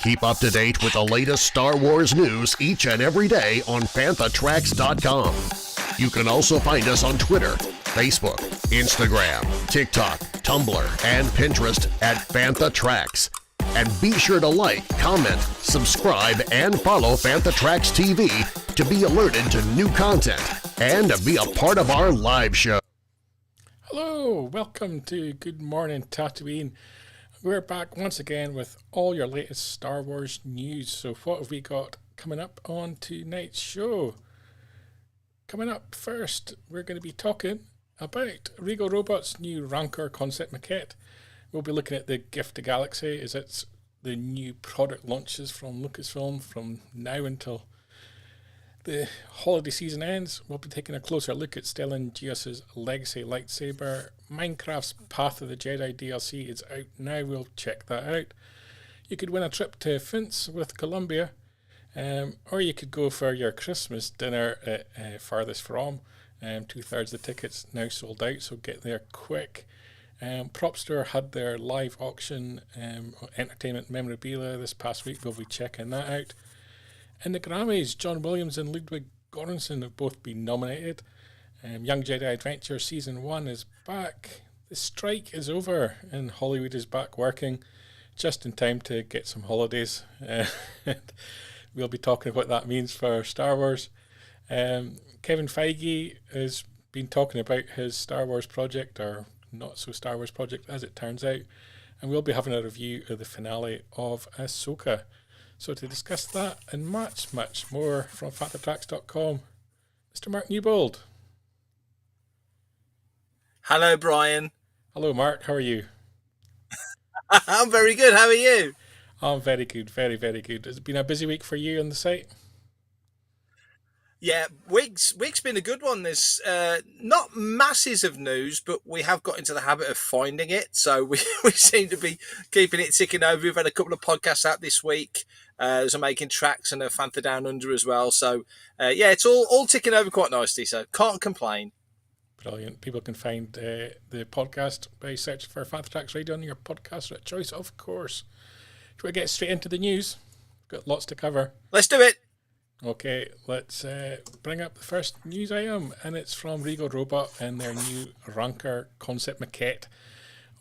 Keep up to date with the latest Star Wars news each and every day on FanthaTracks.com. You can also find us on Twitter, Facebook, Instagram, TikTok, Tumblr, and Pinterest at FanthaTracks. And be sure to like, comment, subscribe, and follow FanthaTracks TV to be alerted to new content and to be a part of our live show. Hello, welcome to Good Morning Tatooine. We're back once again with all your latest Star Wars news. So what have we got coming up on tonight's show? Coming up first, we're going to be talking about Regal Robot's new Rancor concept maquette. We'll be looking at the Gift to Galaxy as it's the new product launches from Lucasfilm from now until the holiday season ends. We'll be taking a closer look at Stellen Gios Legacy lightsaber. Minecraft's Path of the Jedi DLC is out now. We'll check that out. You could win a trip to Finse with Columbia, or you could go for your Christmas dinner at Farthest From. 2/3 the tickets now sold out, so get there quick. Propster had their live auction entertainment memorabilia this past week. We'll be checking that out. In the Grammys, John Williams and Ludwig Goransson have both been nominated. Young Jedi Adventures Season 1 is back. The strike is over and Hollywood is back working just in time to get some holidays. We'll be talking about what that means for Star Wars. Kevin Feige has been talking about his Star Wars project, or not so Star Wars project as it turns out. And we'll be having a review of the finale of Ahsoka. So to discuss that and much more from FanthaTracks.com, Mr. Mark Newbold. Hello, Brian. Hello, Mark. How are you? I'm very good. How are you? I'm very good. Very, very good. Has it been a busy week for you on the site? Yeah, week's been a good one. There's not masses of news, but we have got into the habit of finding it. So we seem to be keeping it ticking over. We've had a couple of podcasts out this week. There's a Making Tracks and a Fantha Down Under as well. So, yeah, it's all ticking over quite nicely. So can't complain. Brilliant. People can find the podcast by searching for Fantha Tracks Radio on your podcast of choice, of course. Should we get straight into the news? We've got lots to cover. Let's do it. Okay, let's bring up the first news item, and it's from Regal Robot and their new Rancor concept maquette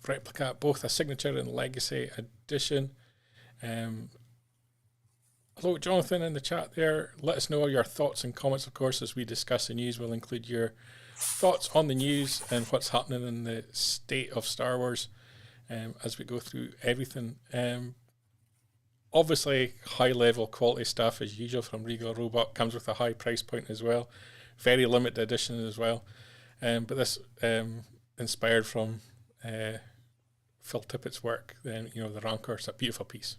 replica, both a signature and legacy edition. Hello, Jonathan, in the chat there. Let us know your thoughts and comments, of course, as we discuss the news. We'll include your thoughts on the news and what's happening in the state of Star Wars as we go through everything. Obviously, high-level quality stuff as usual from Regal Robot. Comes with a high price point as well. Very limited edition as well. But this inspired from Phil Tippett's work. Then the Rancor. It's a beautiful piece.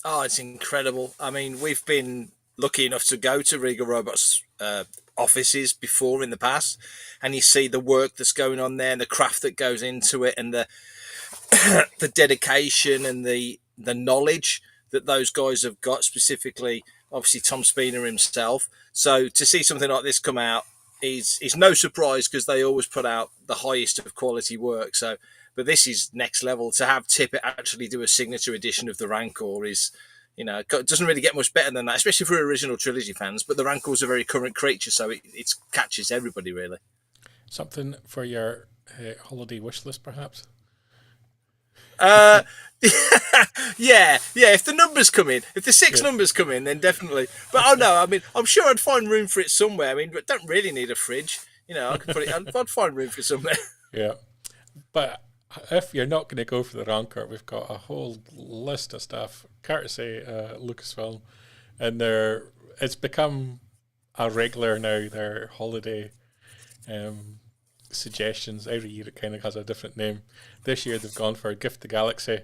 Oh, it's incredible. I mean, we've been lucky enough to go to Regal Robot's offices before in the past, and you see the work that's going on there and the craft that goes into it and the the dedication and the knowledge that those guys have got, specifically, obviously, Tom Spina himself. So to see something like this come out is no surprise, because they always put out the highest of quality work. So, but this is next level. To have Tippett actually do a signature edition of the Rancor is, it doesn't really get much better than that, especially for original trilogy fans. But the Rancor's a very current creature, so it catches everybody, really. Something for your holiday wish list, perhaps? Yeah. If the numbers come in, if the six numbers come in, then definitely. But oh no, I mean, I'm sure I'd find room for it somewhere. I mean, but don't really need a fridge. I could put it. I'd find room for it somewhere. Yeah. But if you're not going to go for the Rancor, we've got a whole list of stuff, courtesy Lucasfilm, and it's become a regular now. Their holiday suggestions every year, it kind of has a different name. This year they've gone for Gift the Galaxy,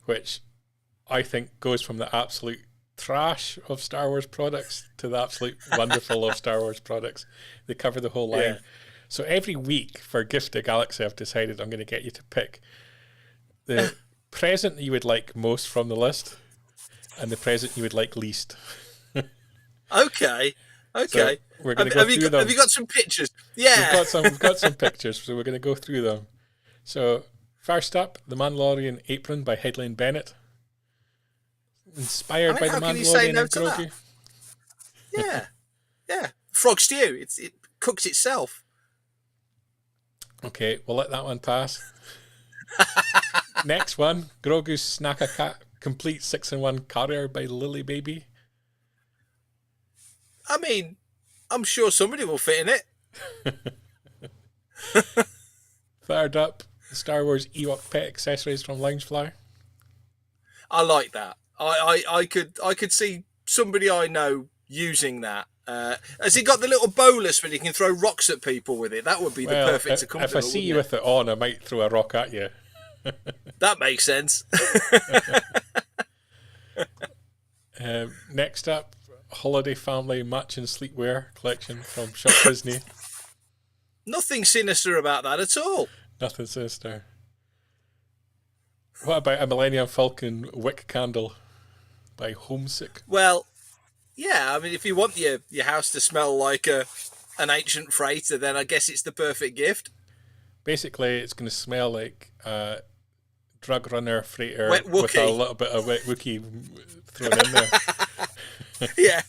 which I think goes from the absolute trash of Star Wars products to the absolute wonderful of Star Wars products. They cover the whole line. Yeah. So every week for Gift the Galaxy, I've decided I'm going to get you to pick the present you would like most from the list and the present you would like least. Okay. So we're going to go through them. Have you got some pictures? Yeah. We've got some pictures, so we're going to go through them. So first up, the Mandalorian apron by Headlane Bennett. Inspired by the Mandalorian and Grogu. Yeah. Frog stew. It cooks itself. Okay, we'll let that one pass. Next one, Grogu's Snack-a-Cat complete 6-in-1 carrier by Lily Baby. I mean, I'm sure somebody will fit in it. Third up, the Star Wars Ewok pet accessories from Loungefly. I like that. I could see somebody I know using that. Has he got the little bolus where he can throw rocks at people with it? That would be the perfect accompaniment. If I see you with it on, I might throw a rock at you. That makes sense. Next up, Holiday Family Match and Sleepwear collection from Shop Disney. Nothing sinister about that at all. Nothing sinister. What about a Millennium Falcon wick candle by Homesick? Well, yeah, I mean, if you want your house to smell like an ancient freighter, then I guess it's the perfect gift. Basically, it's going to smell like a drug runner freighter with a little bit of wet Wookiee thrown in there. Yeah.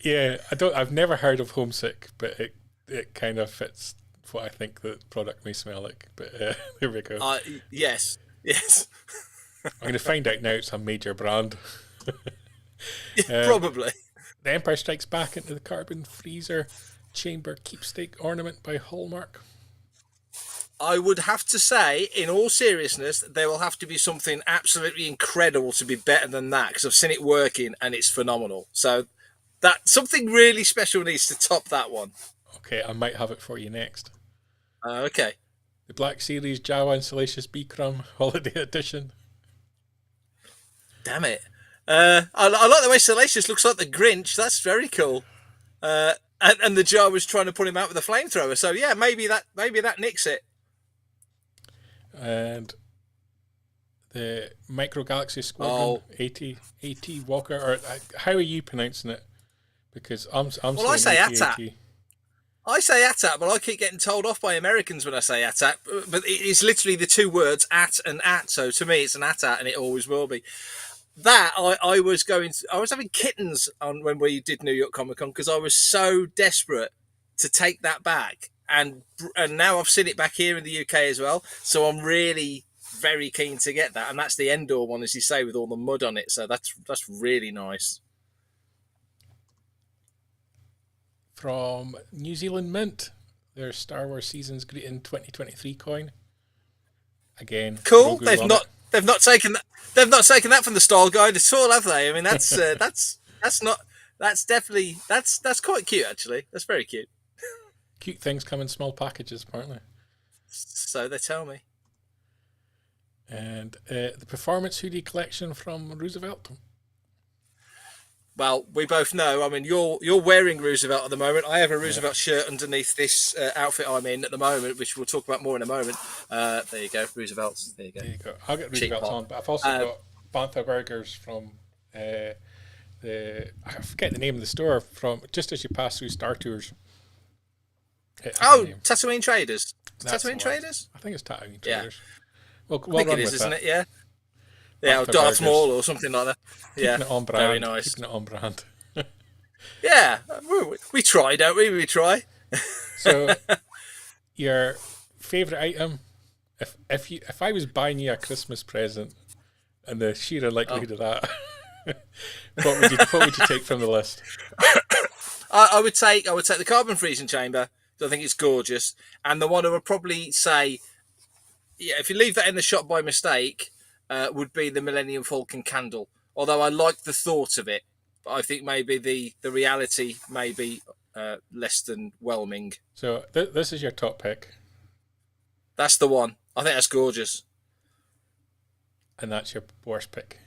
Yeah, I've never heard of Homesick, but it kind of fits what I think the product may smell like. But there we go. Yes. I'm going to find out now it's a major brand. Probably. The Empire Strikes Back into the Carbon Freezer Chamber Keepsake Ornament by Hallmark. I would have to say, in all seriousness, there will have to be something absolutely incredible to be better than that, because I've seen it working and it's phenomenal. So that something really special needs to top that one. Okay, I might have it for you next. Okay. The Black Series Jawa and Salacious Bikram Holiday Edition. Damn it. I like the way Salacious looks like the Grinch. That's very cool. And the Jar was trying to put him out with a flamethrower. So yeah, maybe that nicks it. And the Micro Galaxy Squadron 80 Walker, or how are you pronouncing it? Because I'm well, I say AT-AT. I say AT-AT, but I keep getting told off by Americans when I say AT-AT. But it's literally the two words at and at. So to me, it's an AT-AT, and it always will be. That I was having kittens on when we did New York Comic Con because I was so desperate to take that back, and now I've seen it back here in the UK as well. So I'm really very keen to get that, and that's the Endor one, as you say, with all the mud on it. So that's really nice. From New Zealand Mint, their Star Wars Seasons Greeting 2023 coin. Again, cool. They've not taken that from the style guide at all, have they? I mean, that's quite cute actually. That's very cute. Cute things come in small packages, apparently. So they tell me. And the Performance Hoodie collection from Roosevelt. Well, we both know. I mean, you're wearing Roosevelt at the moment. I have a Roosevelt shirt underneath this outfit I'm in at the moment, which we'll talk about more in a moment. There you go, Roosevelt's. There you go. I'll get Roosevelt's on, but I've also got Bantha Burgers from I forget the name of the store, from just as you pass through Star Tours. Tatooine Traders. Tatooine Traders? I think it's Tatooine Traders. Yeah. I think it is, isn't it? Yeah. Yeah, or Darth Maul or something like that. Keeping it on brand. Very nice. Keeping it on brand. Yeah, we try, don't we? We try. So, your favourite item if I was buying you a Christmas present, and the sheer likelihood of that, what would you take from the list? I would take the carbon freezing chamber. I think it's gorgeous, and the one I would probably say, yeah, if you leave that in the shop by mistake, would be the Millennium Falcon candle. Although I like the thought of it, but I think maybe the reality may be less than whelming. So this is your top pick, That's the one. I think that's gorgeous. and that's your worst pick.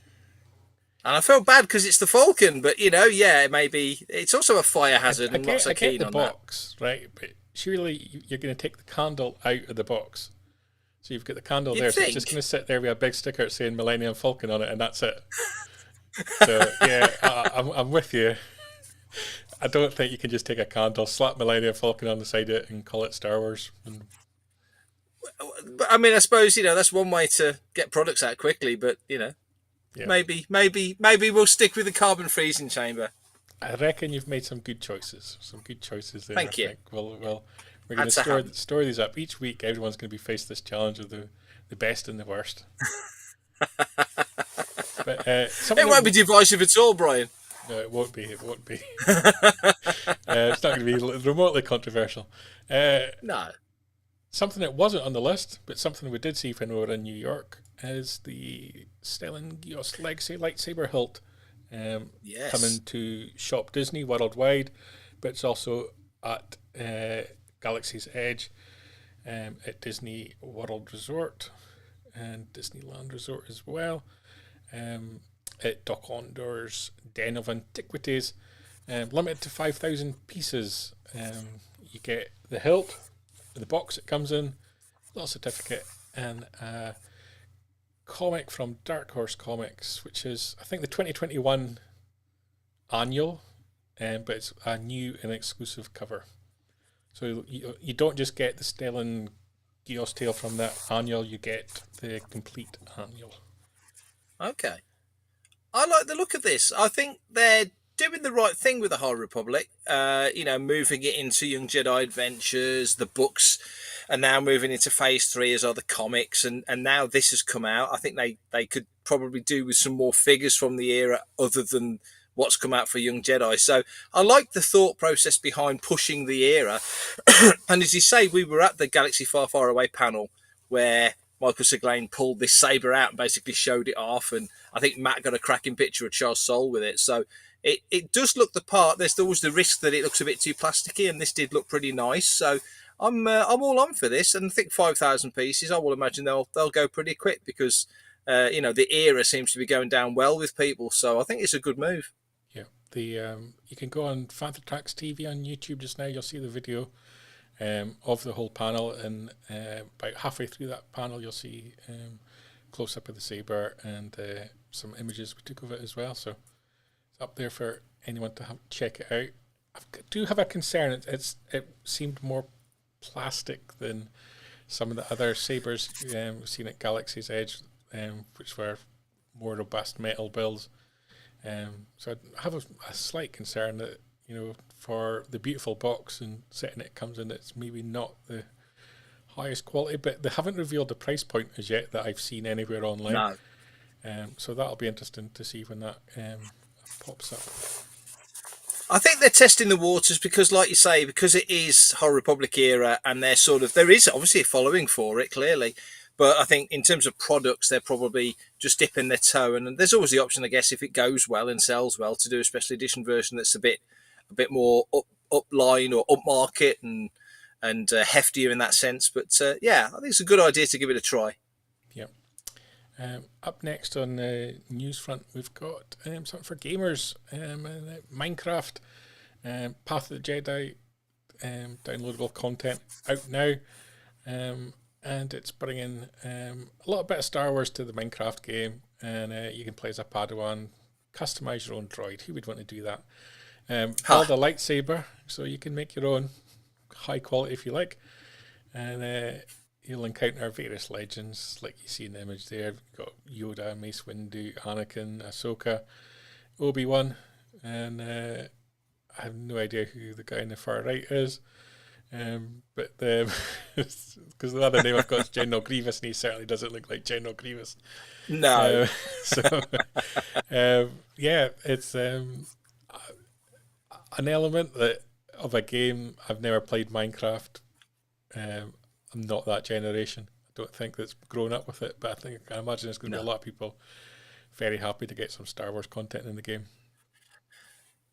And I feel bad because it's the Falcon, but yeah, maybe it's also a fire hazard. I'm not so keen on box, right? But surely you're going to take the candle out of the box. So you've got the candle there, so it's just going to sit there with a big sticker saying Millennium Falcon on it, and that's it. So yeah, I'm with you. I don't think you can just take a candle, slap Millennium Falcon on the side of it, and call it Star Wars. But I mean, I suppose that's one way to get products out quickly. But Yeah. maybe we'll stick with the carbon freezing chamber. I reckon you've made some good choices. There. Thank you. I think. We're going to store these up each week. Everyone's going to be faced this challenge of the best and the worst. But it won't be divisive at all, Brian. No, it won't be. It's not going to be remotely controversial. No. Something that wasn't on the list, but something we did see when we were in New York, is the Stellen Gios Legacy lightsaber hilt. Yes. Coming to Shop Disney worldwide, but it's also at Galaxy's Edge, at Disney World Resort and Disneyland Resort as well, at Doc Ondor's Den of Antiquities, limited to 5,000 pieces. You get the hilt, the box it comes in, little certificate, and a comic from Dark Horse Comics, which is, I think, the 2021 annual, but it's a new and exclusive cover. So you don't just get the Stellen Gios tale from that annual, you get the complete annual. Okay. I like the look of this. I think they're doing the right thing with the High Republic, moving it into Young Jedi Adventures, the books, and now moving into Phase 3 as other comics, and now this has come out. I think they could probably do with some more figures from the era other than what's come out for Young Jedi. So I like the thought process behind pushing the era. And as you say, we were at the Galaxy Far, Far Away panel where Michael Seglain pulled this saber out and basically showed it off, and I think Matt got a cracking picture of Charles Soule with it. So it does look the part. There's always the risk that it looks a bit too plasticky, and this did look pretty nice. So I'm all on for this, and I think 5,000 pieces. I will imagine they'll go pretty quick because the era seems to be going down well with people. So I think it's a good move. Yeah, you can go on Phantom Tracks TV on YouTube just now. You'll see the video of the whole panel, and about halfway through that panel, you'll see close up of the saber and some images we took of it as well. So it's up there for anyone to check it out. I do have a concern. It seemed more plastic than some of the other sabers we've seen at Galaxy's Edge, which were more robust metal builds. So I have a slight concern that, for the beautiful box and setting it comes in, it's maybe not the highest quality, but they haven't revealed the price point as yet that I've seen anywhere online. No. So that'll be interesting to see when that pops up. I think they're testing the waters because, like you say, because it is High Republic era, and there is obviously a following for it, clearly. But I think in terms of products, they're probably just dipping their toe. And there's always the option, I guess, if it goes well and sells well, to do a special edition version that's a bit more upline or upmarket and heftier in that sense. But I think it's a good idea to give it a try. Yeah. Up next on the news front, we've got something for gamers. Minecraft, Path of the Jedi, downloadable content out now. And it's bringing a little bit of Star Wars to the Minecraft game, and you can play as a Padawan, customize your own droid. Who would want to do that? Build a lightsaber, so you can make your own, high quality if you like, and you'll encounter various legends like you see in the image there. You've got Yoda, Mace Windu, Anakin, Ahsoka, Obi-Wan, and I have no idea who the guy in the far right is. But because the other name I've got is General Grievous, and he certainly doesn't look like General Grievous. No. So, yeah, it's an element of a game. I've never played Minecraft. I'm not that generation. I don't think that's grown up with it, but I imagine there's going to be a lot of people very happy to get some Star Wars content in the game.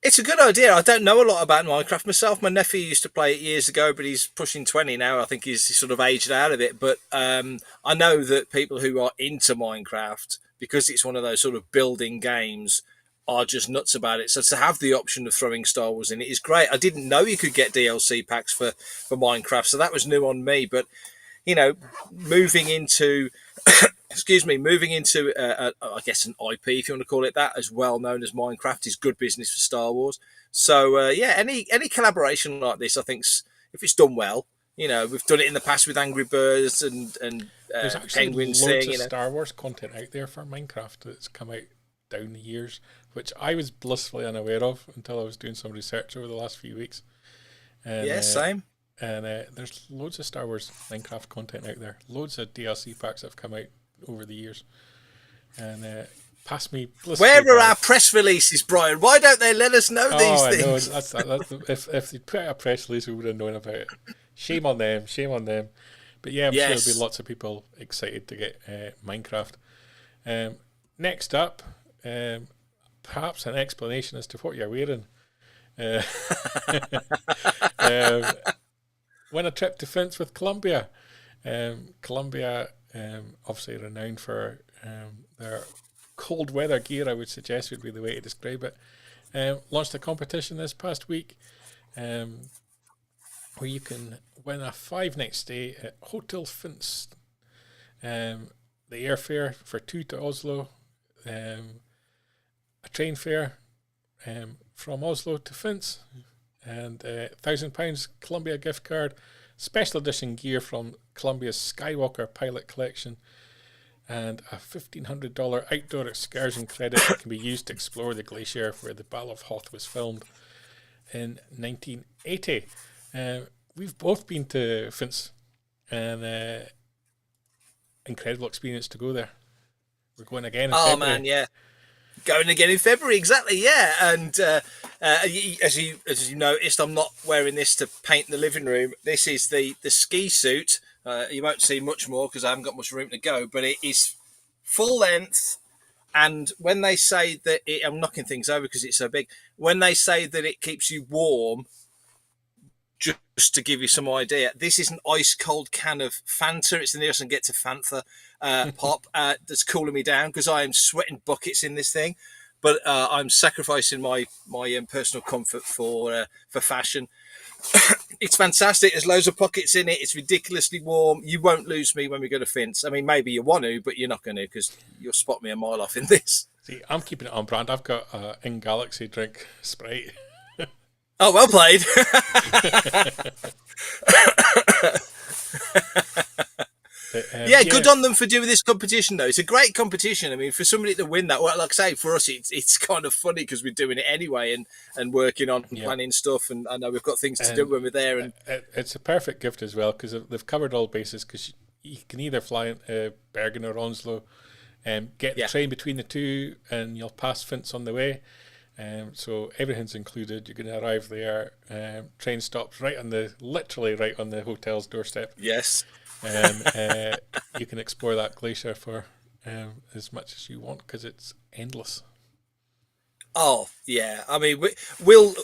It's a good idea. I don't know a lot about Minecraft myself. My nephew used to play it years ago, but he's pushing 20 now. I think he's sort of aged out of it. But I know that people who are into Minecraft, because it's one of those sort of building games, are just nuts about it. So to have the option of throwing Star Wars in it is great. I didn't know you could get DLC packs for Minecraft, so that was new on me. But, you know, moving into... moving into, I guess, an IP, if you want to call it that, as well known as Minecraft, is good business for Star Wars. So, any collaboration like this, I think, if it's done well, you know, we've done it in the past with Angry Birds and there's actually Penguins loads of Star Wars content out there for Minecraft that's come out down the years, which I was blissfully unaware of until I was doing some research over the last few weeks. And, yeah, same. And there's loads of Star Wars Minecraft content out there, loads of DLC packs that have come out over the years, and pass me. Where are our press releases, Brian? Why don't they let us know these things? That's if they put out a press release, we would have known about it. Shame on them. But yeah, I'm sure there'll be lots of people excited to get Minecraft. Next up, perhaps an explanation as to what you're wearing. Win a trip to Finse with Columbia. Columbia, obviously renowned for their cold weather gear, I would suggest would be the way to describe it. Launched a competition this past week where you can win a 5-night stay at Hotel Finse. The airfare for 2 to Oslo, a train fare from Oslo to Finse, and £1,000 Columbia gift card, special edition gear from Columbia's Skywalker Pilot Collection, and a $1,500 outdoor excursion credit that can be used to explore the glacier where the Battle of Hoth was filmed in 1980. We've both been to Finse, and incredible experience to go there. We're going again in February. Man, yeah. Going again in February, exactly, yeah. And as you noticed, I'm not wearing this to paint the living room. This is the ski suit. You won't see much more because I haven't got much room to go, but it is full length. And when they say that I'm knocking things over because it's so big. When they say that it keeps you warm, just to give you some idea, this is an ice cold can of Fanta. It's the nearest I can get to Fanta pop that's cooling me down because I am sweating buckets in this thing. But I'm sacrificing my personal comfort for fashion. It's fantastic. There's loads of pockets in it. It's ridiculously warm. You won't lose me when we go to Finse. I mean, maybe you want to, but you're not going to because you'll spot me a mile off in this. See, I'm keeping it on brand. I've got In Galaxy drink Sprite. Oh, well played. Yeah, good on them for doing this competition, though. It's a great competition. I mean, for somebody to win that, well, like I say, for us, it's kind of funny because we're doing it anyway and working on planning stuff. And I know we've got things to do when we're there. And it's a perfect gift as well because they've covered all bases because you can either fly into Bergen or Onslow and get the train between the two and you'll pass Finse on the way. So everything's included. You're going to arrive there. Train stops literally right on the hotel's doorstep. Yes. You can explore that glacier for as much as you want because it's endless. Oh yeah, I mean,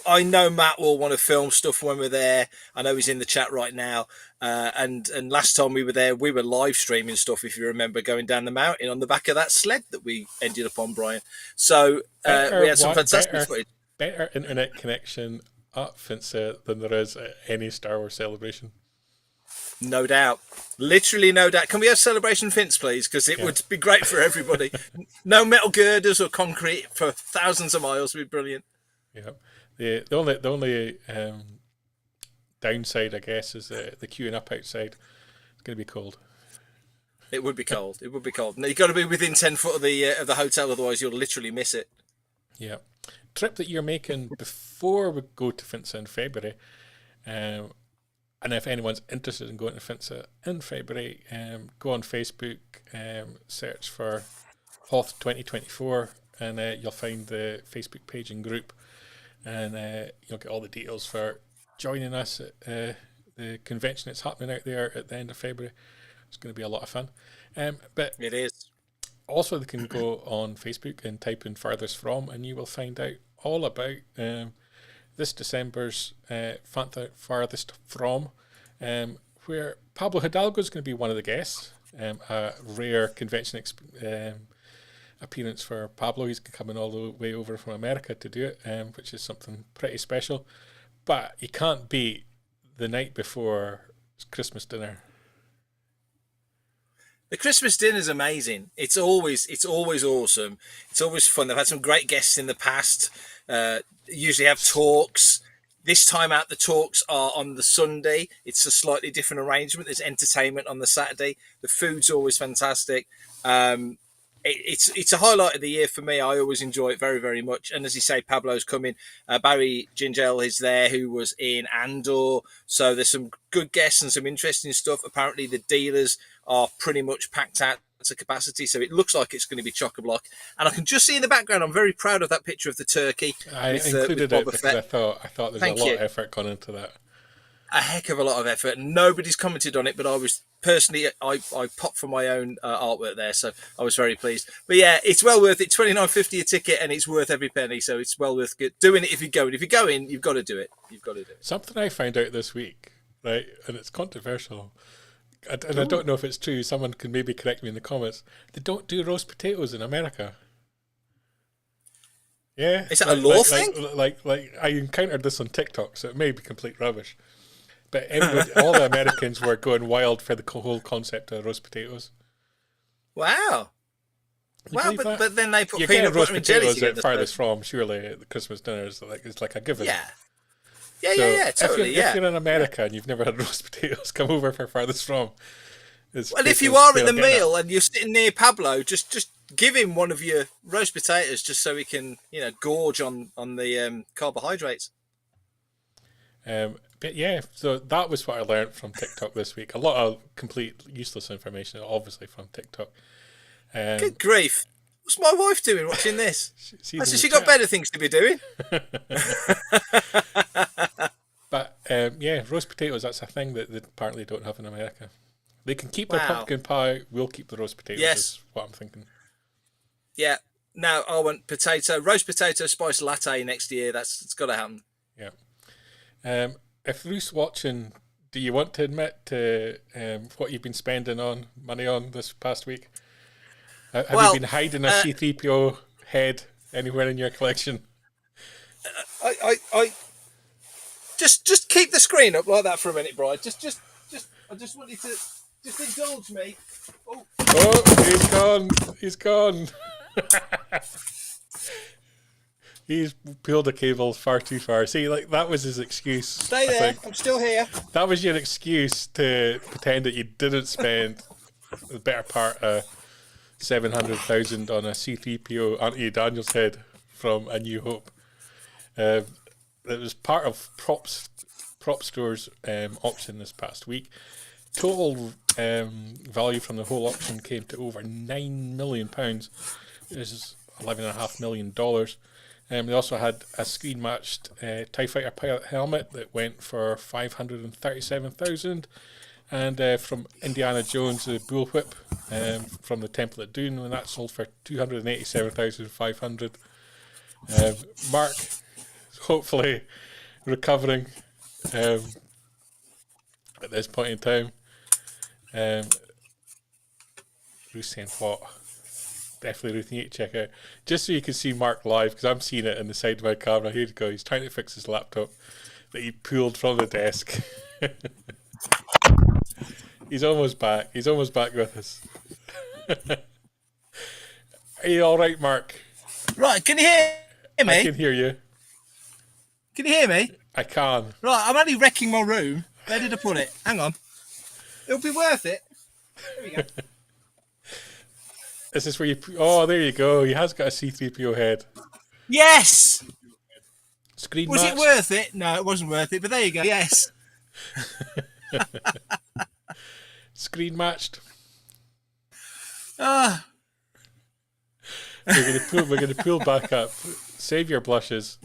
I know Matt will want to film stuff when we're there. I know he's in the chat right now. And last time we were there, we were live streaming stuff. If you remember, going down the mountain on the back of that sled that we ended up on, Brian. So we had some fantastic footage. Better internet connection at Finse than there is at any Star Wars celebration. No doubt. Literally no doubt. Can we have Celebration Finse, please? Because it would be great for everybody. No metal girders or concrete for thousands of miles would be brilliant. Yeah. The only downside, I guess, is the queuing up outside. It's going to be cold. It would be cold. It would be cold. Now, you've got to be within 10 foot of the hotel, otherwise you'll literally miss it. Yeah. Trip that you're making before we go to Finse in February, And if anyone's interested in going to Finse in February, go on Facebook, search for Hoth 2024, and you'll find the Facebook page and group, and you'll get all the details for joining us at the convention that's happening out there at the end of February. It's going to be a lot of fun. But it is. Also, they can go on Facebook and type in Farthest From, and you will find out all about this December's Farthest From, where Pablo Hidalgo is going to be one of the guests. A rare convention appearance for Pablo. He's coming all the way over from America to do it, which is something pretty special. But you can't beat the night before Christmas dinner. The Christmas dinner is amazing. It's always awesome. It's always fun. They've had some great guests in the past. Usually have talks. This time out, the talks are on the Sunday. It's a slightly different arrangement. There's entertainment on the Saturday. The food's always fantastic. It's a highlight of the year for me. I always enjoy it very, very much. And as you say, Pablo's coming. Barry Gingell is there, who was in Andor. So there's some good guests and some interesting stuff. Apparently the dealers are pretty much packed out to capacity, so it looks like it's going to be chock-a-block. And I can just see in the background, I'm very proud of that picture of the turkey. I included it because I thought there's a lot of effort gone into that. A heck of a lot of effort. Nobody's commented on it, but I was personally, I popped for my own artwork there, so I was very pleased. But yeah, it's well worth it. $29.50 a ticket, and it's worth every penny. So it's well worth doing it if you go. And if you go in, you've got to do it. You've got to do it. Something I found out this week, right, and it's controversial, and I don't know if it's true. Someone can maybe correct me in the comments. They don't do roast potatoes in America. Yeah, is that a law thing? Like I encountered this on TikTok, so it may be complete rubbish. But all the Americans were going wild for the whole concept of roast potatoes. Wow. Wow, but then they put you peanut roast butter and jelly potatoes together. At Farthest From, surely at the Christmas dinner is like a given. Yeah. Yeah, totally. If you're in America and you've never had roast potatoes, come over for Farthest From. Well, if you are at the meal and you're sitting near Pablo, just give him one of your roast potatoes, just so he can, gorge on the carbohydrates. But yeah, so that was what I learned from TikTok this week. A lot of complete useless information, obviously, from TikTok. Good grief. What's my wife doing watching this? She got better things to be doing. But yeah, roast potatoes, that's a thing that they apparently don't have in America. They can keep their pumpkin pie, we'll keep the roast potatoes, is what I'm thinking. Yeah. Now I want roast potato spice latte next year. It's got to happen. Yeah. If Ruth's watching, do you want to admit to what you've been spending money on this past week? Have you been hiding a C-3PO head anywhere in your collection? I just keep the screen up like that for a minute, Brian. I just want you to just indulge me. Oh, he's gone. He's pulled the cable far too far. See, that was his excuse. Stay there. I'm still here. That was your excuse to pretend that you didn't spend the better part of $700,000 on a C-3PO Auntie Daniel's head from A New Hope. It was part of Prop Store's auction this past week. Total value from the whole auction came to over £9 million. This is $11.5 million. They also had a screen-matched TIE Fighter pilot helmet that went for $537,000, and from Indiana Jones, the bullwhip from the Temple at Doom, and that sold for $287,500. Mark, hopefully recovering at this point in time. Ruth saying what? Definitely Ruth, you need to check out. Just so you can see Mark live, because I'm seeing it in the side of my camera. Here you go. He's trying to fix his laptop that he pulled from the desk. He's almost back. He's almost back with us. Are you all right, Mark? Right, can you hear me? I can hear you. Can you hear me? I can. Right, I'm only wrecking my room. Where did I put it? Hang on. It'll be worth it. There we go. This is where you... Oh, there you go. He has got a C-3PO head. Yes! Screen Was match. it worth it? No, it wasn't worth it, but there you go. Yes. Screen matched. Ah, We're gonna pull back up. Save your blushes.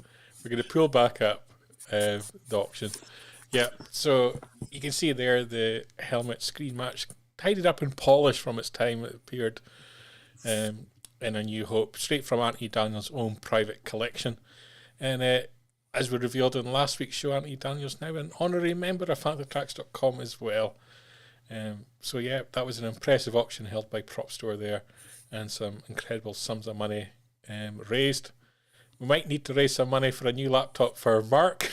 We're gonna pull back up the option. Yeah, so you can see there the helmet screen match, tidied up and polished from its time it appeared in A New Hope, straight from Anthony Daniels' own private collection. And as we revealed in last week's show, Anthony Daniels now an honorary member of FanthaTracks.com as well. So yeah, that was an impressive auction held by Prop Store there, and some incredible sums of money raised. We might need to raise some money for a new laptop for Mark.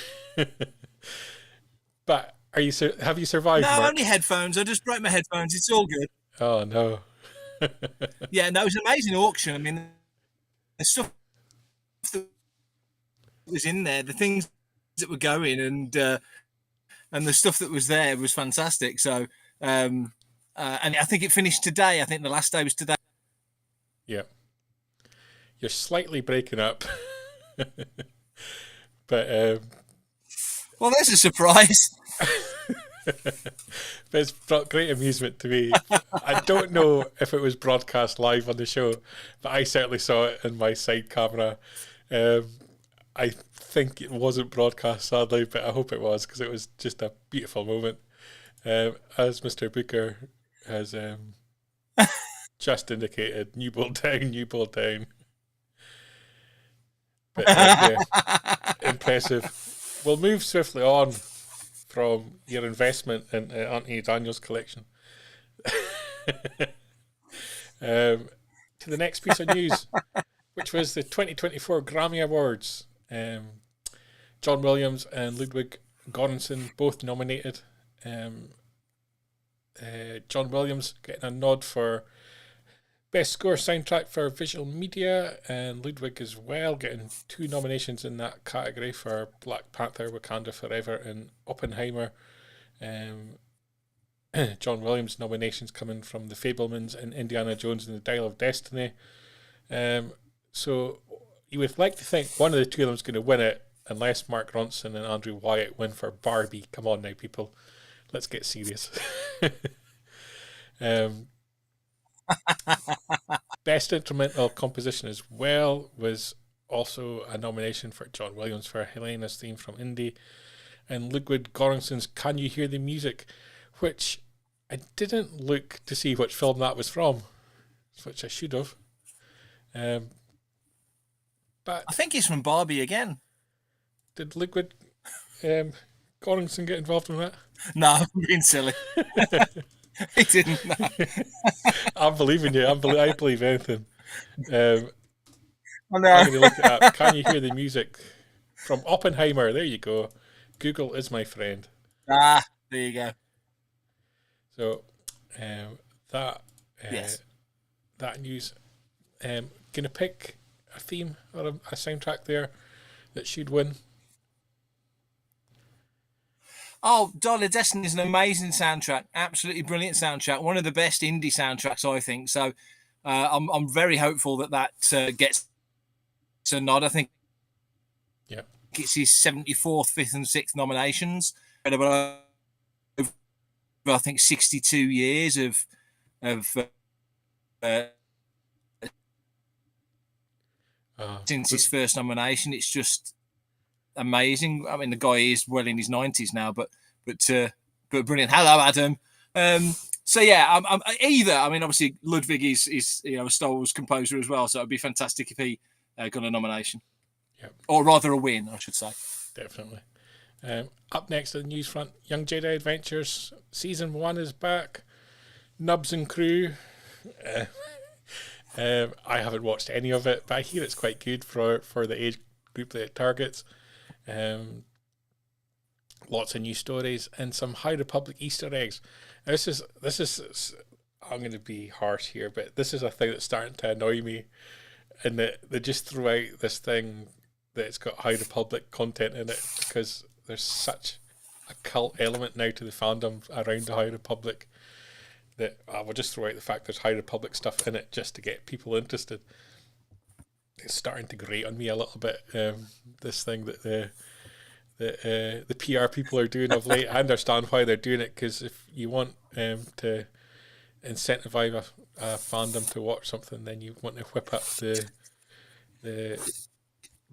But have you survived, no, Mark? only headphones. I just broke my headphones. It's all good. Oh, no. Yeah, no, it was an amazing auction. I mean, the stuff that was in there, the things that were going, and the stuff that was there was fantastic. So, and I think it finished today. I think the last day was today. Yeah. You're slightly breaking up. But well, there's a surprise. but it's brought great amusement to me. I don't know if it was broadcast live on the show, but I certainly saw it in my side camera. I think it wasn't broadcast, sadly, but I hope it was, because it was just a beautiful moment. As Mr. Booker has just indicated, Newbold down, Newbold down. But yeah, impressive. We'll move swiftly on from your investment in Anthony Daniels' collection to the next piece of news, which was the 2024 Garmmy Awards. John Williams and Ludwig Goransson both nominated. John Williams getting a nod for Best Score Soundtrack for Visual Media, and Ludwig as well getting 2 nominations in that category for Black Panther, Wakanda Forever and Oppenheimer. John Williams' nominations coming from The Fabelmans and Indiana Jones and the Dial of Destiny. So you would like to think one of the two of them is going to win it, unless Mark Ronson and Andrew Wyatt win for Barbie. Come on now, people. Let's get serious. Best Instrumental Composition as well was also a nomination for John Williams for Helena's theme from Indy, and Ludwig Goransson's Can You Hear the Music, which I didn't look to see which film that was from, which I should have. But I think it's from Barbie again. did Ludwig Goransson get involved in that? No, I'm being silly. He didn't. No. I'm believing you. I believe anything. I I'm know. going to look it up. Can You Hear the Music from Oppenheimer? There you go. Google is my friend. There you go. So that Yes. that news. Going to pick a theme or a soundtrack there that should win. Oh, Dial of Destiny is an amazing soundtrack. Absolutely brilliant soundtrack. One of the best indie soundtracks, I think. So I'm very hopeful that gets a nod. I think it's his 74th, 5th and 6th nominations. I think 62 years of since his first nomination. It's just amazing. I mean, the guy is well in his 90s now, but brilliant. Hello, Adam. So yeah, I'm either. I mean, obviously Ludwig is a Star Wars composer as well, so it'd be fantastic if he got a nomination, or rather a win, I should say. Definitely. Up next on the news front, Young Jedi Adventures Season 1 is back. Nubs and crew. I haven't watched any of it, but I hear it's quite good for the age group that it targets. Lots of new stories and some High Republic Easter eggs. Now, this is I'm going to be harsh here, but this is a thing that's starting to annoy me, and that they just throw out this thing that it's got High Republic content in it, because there's such a cult element now to the fandom around the High Republic that I will just throw out the fact there's High Republic stuff in it just to get people interested. It's starting to grate on me a little bit, this thing that that the PR people are doing of late. I understand why they're doing it, because if you want to incentivize a fandom to watch something, then you want to whip up the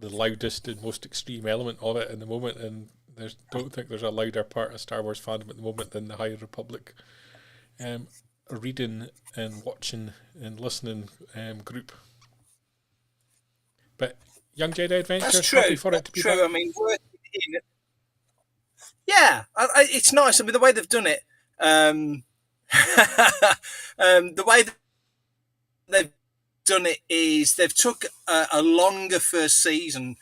loudest and most extreme element of it in the moment, and don't think there's a louder part of Star Wars fandom at the moment than the High Republic reading and watching and listening group. But Young Jedi Adventures, that's true. happy for it to be true. back. I mean, yeah, it's nice. I mean, the way they've done it, the way they've done it is they've took a longer first season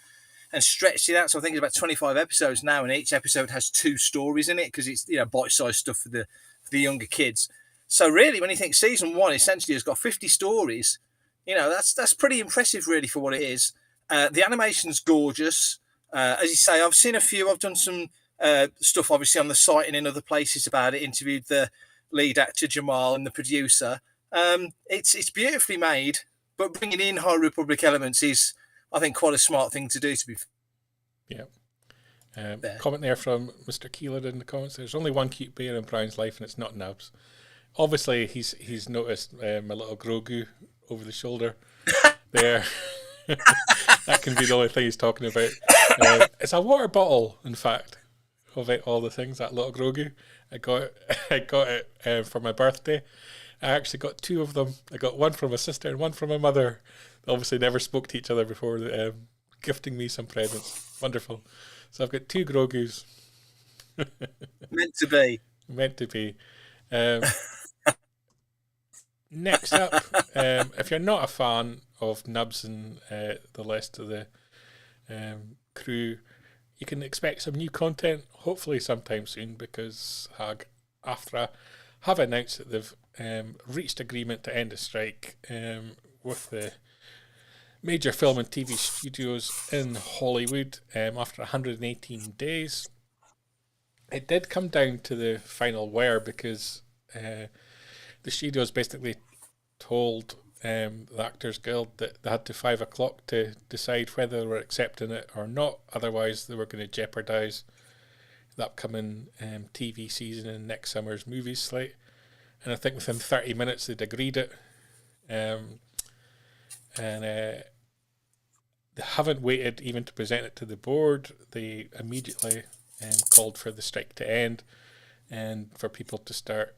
and stretched it out. So I think it's about 25 episodes now, and each episode has 2 stories in it, because it's, bite-sized stuff for the younger kids. So really, when you think season 1 essentially has got 50 stories, that's pretty impressive really for what it is. The animation's gorgeous. As you say, I've seen a few. I've done some stuff obviously on the site and in other places about it. Interviewed the lead actor Jamal and the producer. It's beautifully made, but bringing in High Republic elements is, I think, quite a smart thing to do. To be comment there from Mr. Keeler in the comments. There's only one cute bear in Brian's life, and it's not Nubs. Obviously, he's noticed my little Grogu over the shoulder there. That can be the only thing he's talking about. It's a water bottle, in fact, of all the things, that little Grogu. I got it for my birthday. I actually got 2 of them. I got one from my sister and one from my mother. They obviously never spoke to each other before gifting me some presents. Wonderful. So I've got 2 Grogus. Meant to be. Meant to be. Next up, if you're not a fan of Nubs and the rest of the crew, you can expect some new content, hopefully sometime soon, because SAG-AFTRA have announced that they've reached agreement to end a strike with the major film and TV studios in Hollywood after 118 days. It did come down to the final wire, because the studios basically told the Actors Guild that they had to 5 o'clock to decide whether they were accepting it or not. Otherwise, they were going to jeopardise the upcoming TV season and next summer's movie slate. And I think within 30 minutes they'd agreed it. And they haven't waited even to present it to the board. They immediately called for the strike to end and for people to start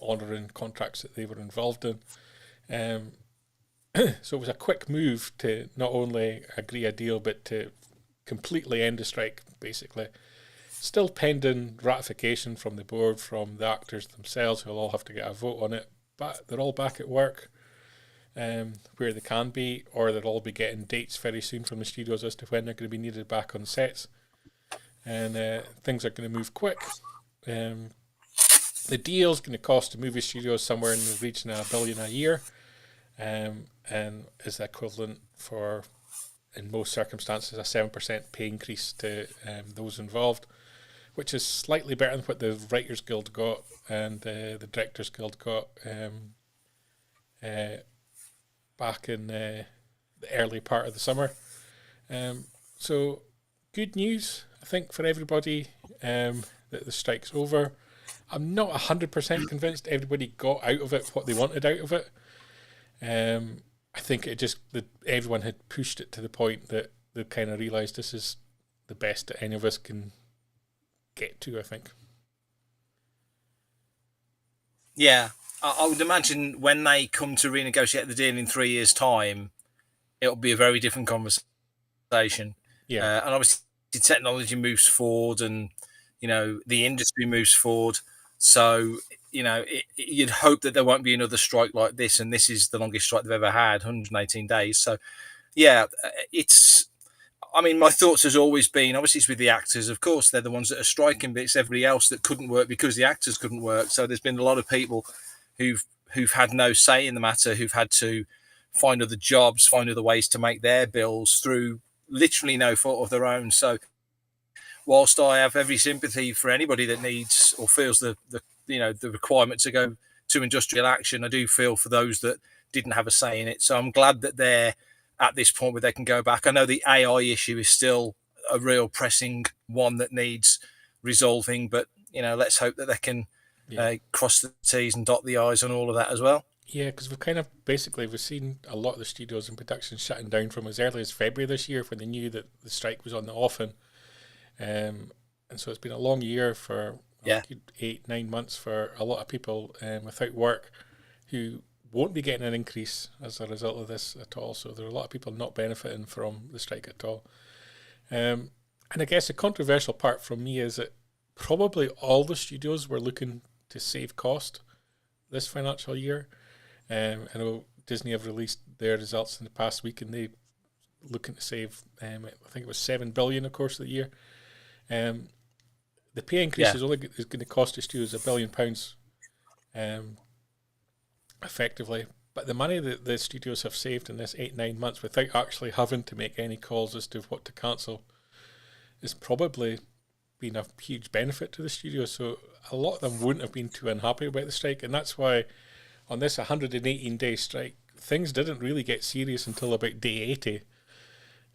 honouring contracts that they were involved in. So it was a quick move to not only agree a deal, but to completely end the strike, basically. Still pending ratification from the board, from the actors themselves, who will all have to get a vote on it. But they're all back at work where they can be, or they'll all be getting dates very soon from the studios as to when they're going to be needed back on sets. And things are going to move quick. The deal's going to cost the movie studios somewhere in the region of $1 billion a year, and is the equivalent for, in most circumstances, a 7% pay increase to those involved, which is slightly better than what the Writers Guild got and the Directors Guild got back in the early part of the summer. So good news, I think, for everybody that the strike's over. I'm not 100% convinced everybody got out of it what they wanted out of it. I think that everyone had pushed it to the point that they kind of realised this is the best that any of us can get to, I think. Yeah, I would imagine when they come to renegotiate the deal in 3 years' time, it'll be a very different conversation. Yeah, and obviously technology moves forward, and the industry moves forward. So you'd hope that there won't be another strike like this, and this is the longest strike they've ever had, 118 days. So yeah, my thoughts has always been, obviously it's with the actors, of course, they're the ones that are striking, but it's everybody else that couldn't work because the actors couldn't work. So there's been a lot of people who've had no say in the matter, who've had to find other jobs, find other ways to make their bills through literally no fault of their own. So whilst I have every sympathy for anybody that needs or feels the requirement to go to industrial action, I do feel for those that didn't have a say in it. So I'm glad that they're at this point where they can go back. I know the AI issue is still a real pressing one that needs resolving. But let's hope that they can cross the T's and dot the I's on all of that as well. Yeah, because we've seen a lot of the studios and production shutting down from as early as February this year when they knew that the strike was on the offing. And so it's been a long year for 8-9 months for a lot of people without work who won't be getting an increase as a result of this at all. So there are a lot of people not benefiting from the strike at all. And I guess the controversial part from me is that probably all the studios were looking to save cost this financial year. I know Disney have released their results in the past week, and they looking to save. I think it was $7 billion, of course, of the year. The pay increase is going to cost the studios £1 billion, effectively. But the money that the studios have saved in this 8-9 months, without actually having to make any calls as to what to cancel, is probably been a huge benefit to the studios. So a lot of them wouldn't have been too unhappy about the strike, and that's why on this 118-day strike, things didn't really get serious until about day 80,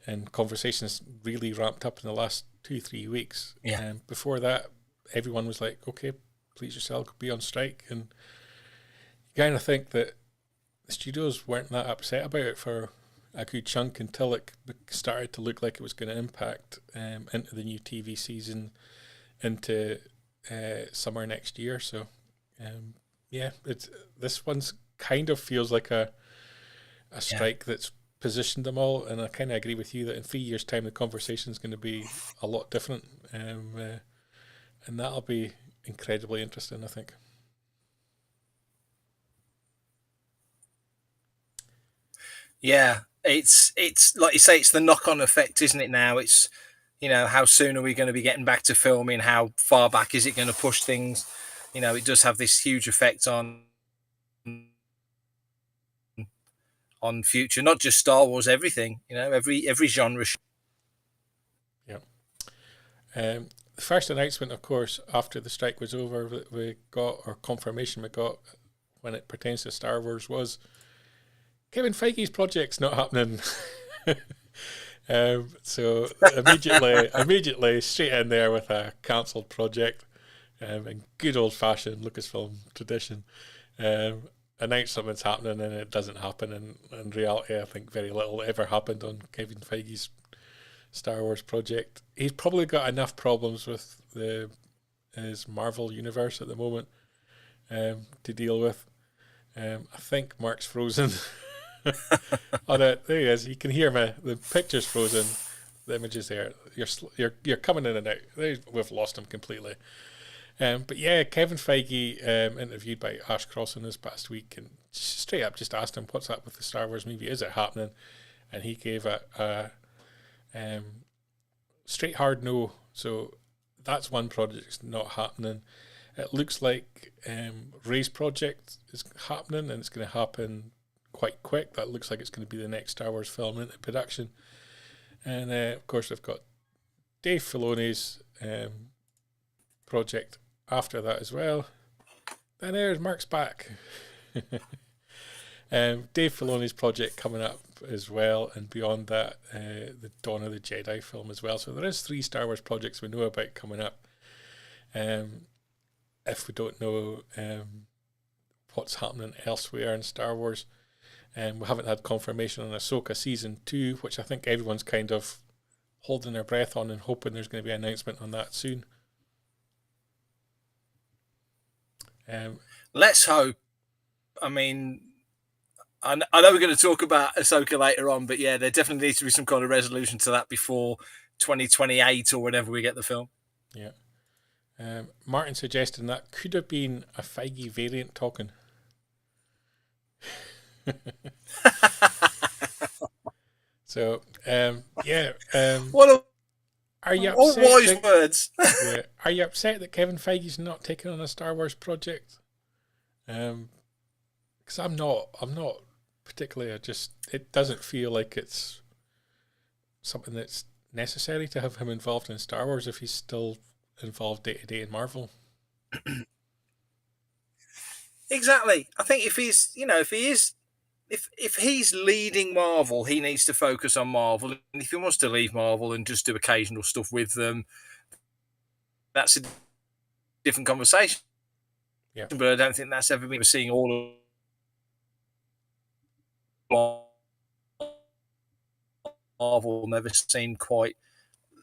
and conversations really ramped up in the last 2-3 weeks. And before that, everyone was like, okay, please yourself, be on strike. And you kind of think that the studios weren't that upset about it for a good chunk until it started to look like it was going to impact into the new TV season, into summer next year. So this one's kind of feels like a strike that's positioned them all, and I kind of agree with you that in 3 years' time the conversation is going to be a lot different, and that'll be incredibly interesting, I think. Yeah, it's like you say, it's the knock-on effect, isn't it? Now it's how soon are we going to be getting back to filming? How far back is it going to push things? It does have this huge effect on future, not just Star Wars, everything, every genre. Yeah. The first announcement, of course, after the strike was over, that we got, or confirmation we got, when it pertains to Star Wars, was Kevin Feige's project's not happening. So immediately straight in there with a cancelled project, in good old-fashioned Lucasfilm tradition. Announce something's happening and it doesn't happen, and in reality I think very little ever happened on Kevin Feige's Star Wars project. He's probably got enough problems with his Marvel universe at the moment to deal with. I think Mark's frozen. Oh, there he is. You can hear me. The picture's frozen. The image is there. You're coming in and out. We've lost him completely. But yeah, Kevin Feige, interviewed by Ash Crossan this past week, and straight up just asked him, what's up with the Star Wars movie? Is it happening? And he gave a straight hard no. So that's one project that's not happening. It looks like Rey's project is happening, and it's going to happen quite quick. That looks like it's going to be the next Star Wars film into production. And of course, we've got Dave Filoni's project after that as well. And there's Mark's back. Dave Filoni's project coming up as well, and beyond that, the Dawn of the Jedi film as well. So there is 3 Star Wars projects we know about coming up. If we don't know what's happening elsewhere in Star Wars, we haven't had confirmation on Ahsoka Season 2, which I think everyone's kind of holding their breath on and hoping there's going to be an announcement on that soon. Let's hope. I mean, I know we're going to talk about Ahsoka later on, but yeah, there definitely needs to be some kind of resolution to that before 2028 or whenever we get the film. Yeah. Martin suggesting that could have been a Feige variant talking. So, are you upset? All wise words. Are you upset that Kevin Feige's not taking on a Star Wars project? Because I'm not particularly. It doesn't feel like it's something that's necessary to have him involved in Star Wars if he's still involved day to day in Marvel. Exactly. I think if he is if he's leading Marvel, he needs to focus on Marvel. And if he wants to leave Marvel and just do occasional stuff with them, that's a different conversation. Yeah. But I don't think that's ever been seeing all of Marvel never seemed quite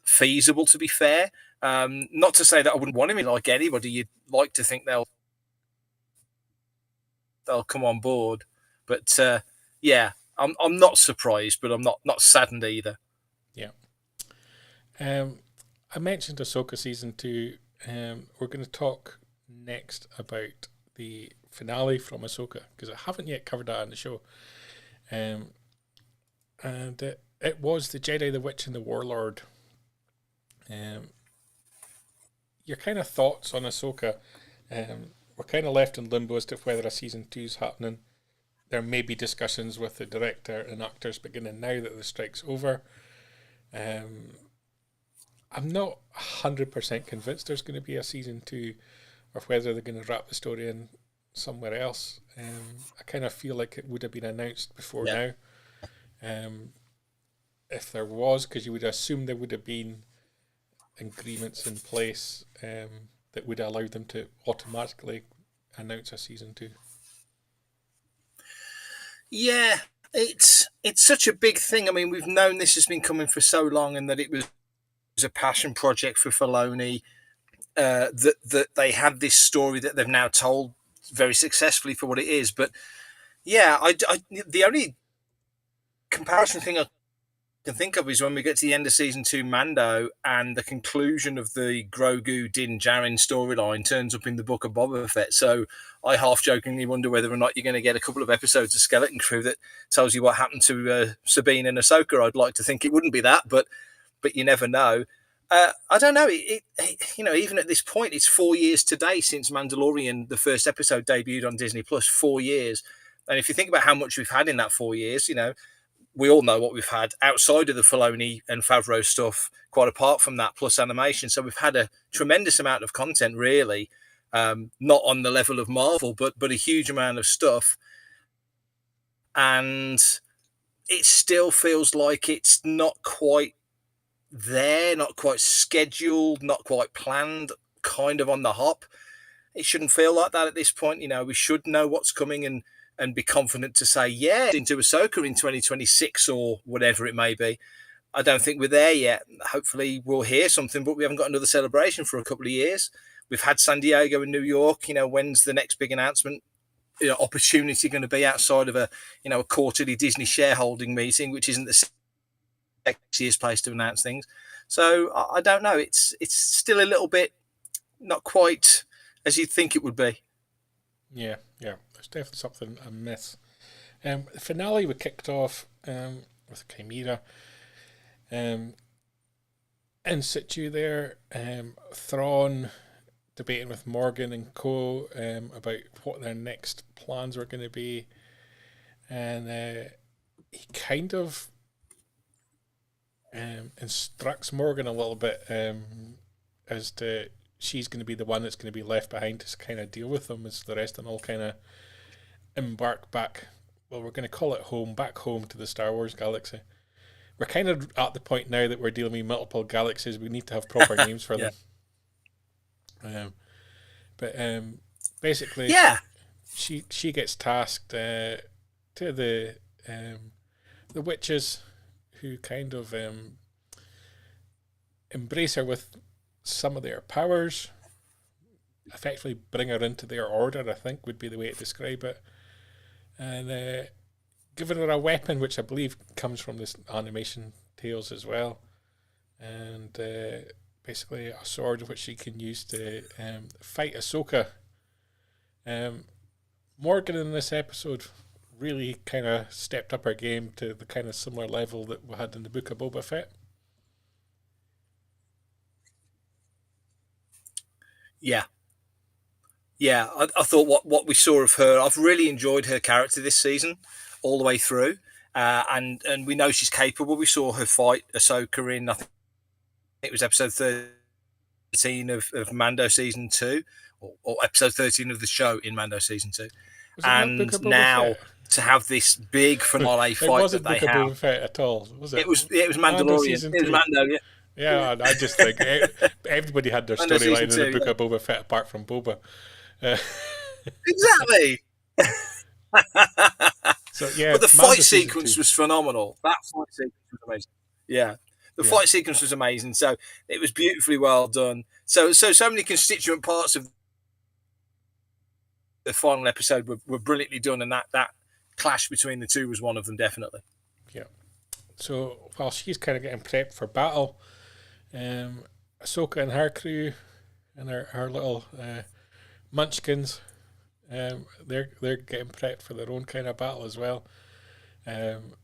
feasible, to be fair. Not to say that I wouldn't want him in like anybody. You'd like to think they'll come on board. But yeah, I'm not surprised, but I'm not saddened either. Yeah. I mentioned Ahsoka season 2. We're going to talk next about the finale from Ahsoka, because I haven't yet covered that on the show. And it was the Jedi, the Witch, and the Warlord. Your kind of thoughts on Ahsoka? We're kind of left in limbo as to whether a season 2 is happening. There may be discussions with the director and actors beginning now that the strike's over. I'm not 100% convinced there's going to be a season 2, or whether they're going to wrap the story in somewhere else. I kind of feel like it would have been announced before now. If there was, because you would assume there would have been agreements in place that would allow them to automatically announce a season 2. Yeah, it's such a big thing. I mean, we've known this has been coming for so long, and that it was a passion project for Filoni. That they had this story that they've now told very successfully for what it is. But yeah, the only comparison thing I can think of is when we get to the end of season 2 Mando, and the conclusion of the Grogu Din Djarin storyline turns up in the book of Boba Fett. So I half jokingly wonder whether or not you're going to get a couple of episodes of Skeleton Crew that tells you what happened to Sabine and Ahsoka. I'd like to think it wouldn't be that, but you never know. I don't know. Even at this point, it's 4 years today since Mandalorian, the first episode, debuted on Disney Plus. 4 years, and if you think about how much we've had in that 4 years, we all know what we've had outside of the Filoni and Favreau stuff, quite apart from that, plus animation. So we've had a tremendous amount of content, really, not on the level of Marvel, but a huge amount of stuff. And it still feels like it's not quite there, not quite scheduled, not quite planned, kind of on the hop. It shouldn't feel like that at this point. We should know what's coming and be confident to say, yeah, into Ahsoka in 2026 or whatever it may be. I don't think we're there yet. Hopefully we'll hear something, but we haven't got another celebration for a couple of years. We've had San Diego and New York. When's the next big announcement opportunity going to be outside of a quarterly Disney shareholding meeting, which isn't the sexiest place to announce things. So I don't know. It's still a little bit not quite as you'd think it would be. Yeah. There's definitely something amiss. The finale we kicked off with Chimera. In situ there, Thrawn debating with Morgan and co about what their next plans were going to be, and he kind of instructs Morgan a little bit as to she's going to be the one that's going to be left behind to kind of deal with them, as the rest of them all kind of embark back. Well, we're going to call it home, back home to the Star Wars galaxy. We're kind of at the point now that we're dealing with multiple galaxies. We need to have proper names for them. But basically, she gets tasked to the witches, who kind of embrace her with some of their powers, effectively bring her into their order, I think would be the way to describe it, and giving her a weapon, which I believe comes from this animation Tales as well, and basically a sword which she can use to fight Ahsoka. Morgan in this episode really kind of stepped up her game to the kind of similar level that we had in the book of Boba Fett. Yeah, I thought what we saw of her, I've really enjoyed her character this season, all the way through, and we know she's capable. We saw her fight Ahsoka in, I think it was episode 13 of Mando season 2, or episode 13 of the show in Mando season 2, and now. to have this big finale It fight wasn't that they Book of have. Boba Fett at all, was it? It was Mando Mandalorian. season It was 2. Mando, yeah. Yeah, I just think everybody had their Mando season storyline in the 2, Book yeah. of Boba Fett apart from Boba. Uh, Exactly. so yeah, But the Mando fight season sequence 2. was phenomenal. That fight sequence was amazing. Yeah. The Yeah, fight sequence was amazing. So it was beautifully well done. So many constituent parts of the final episode were brilliantly done, and that clash between the two was one of them, definitely. yeah. So while she's kind of getting prepped for battle, Ahsoka and her crew and her little munchkins, they're getting prepped for their own kind of battle as well. Um,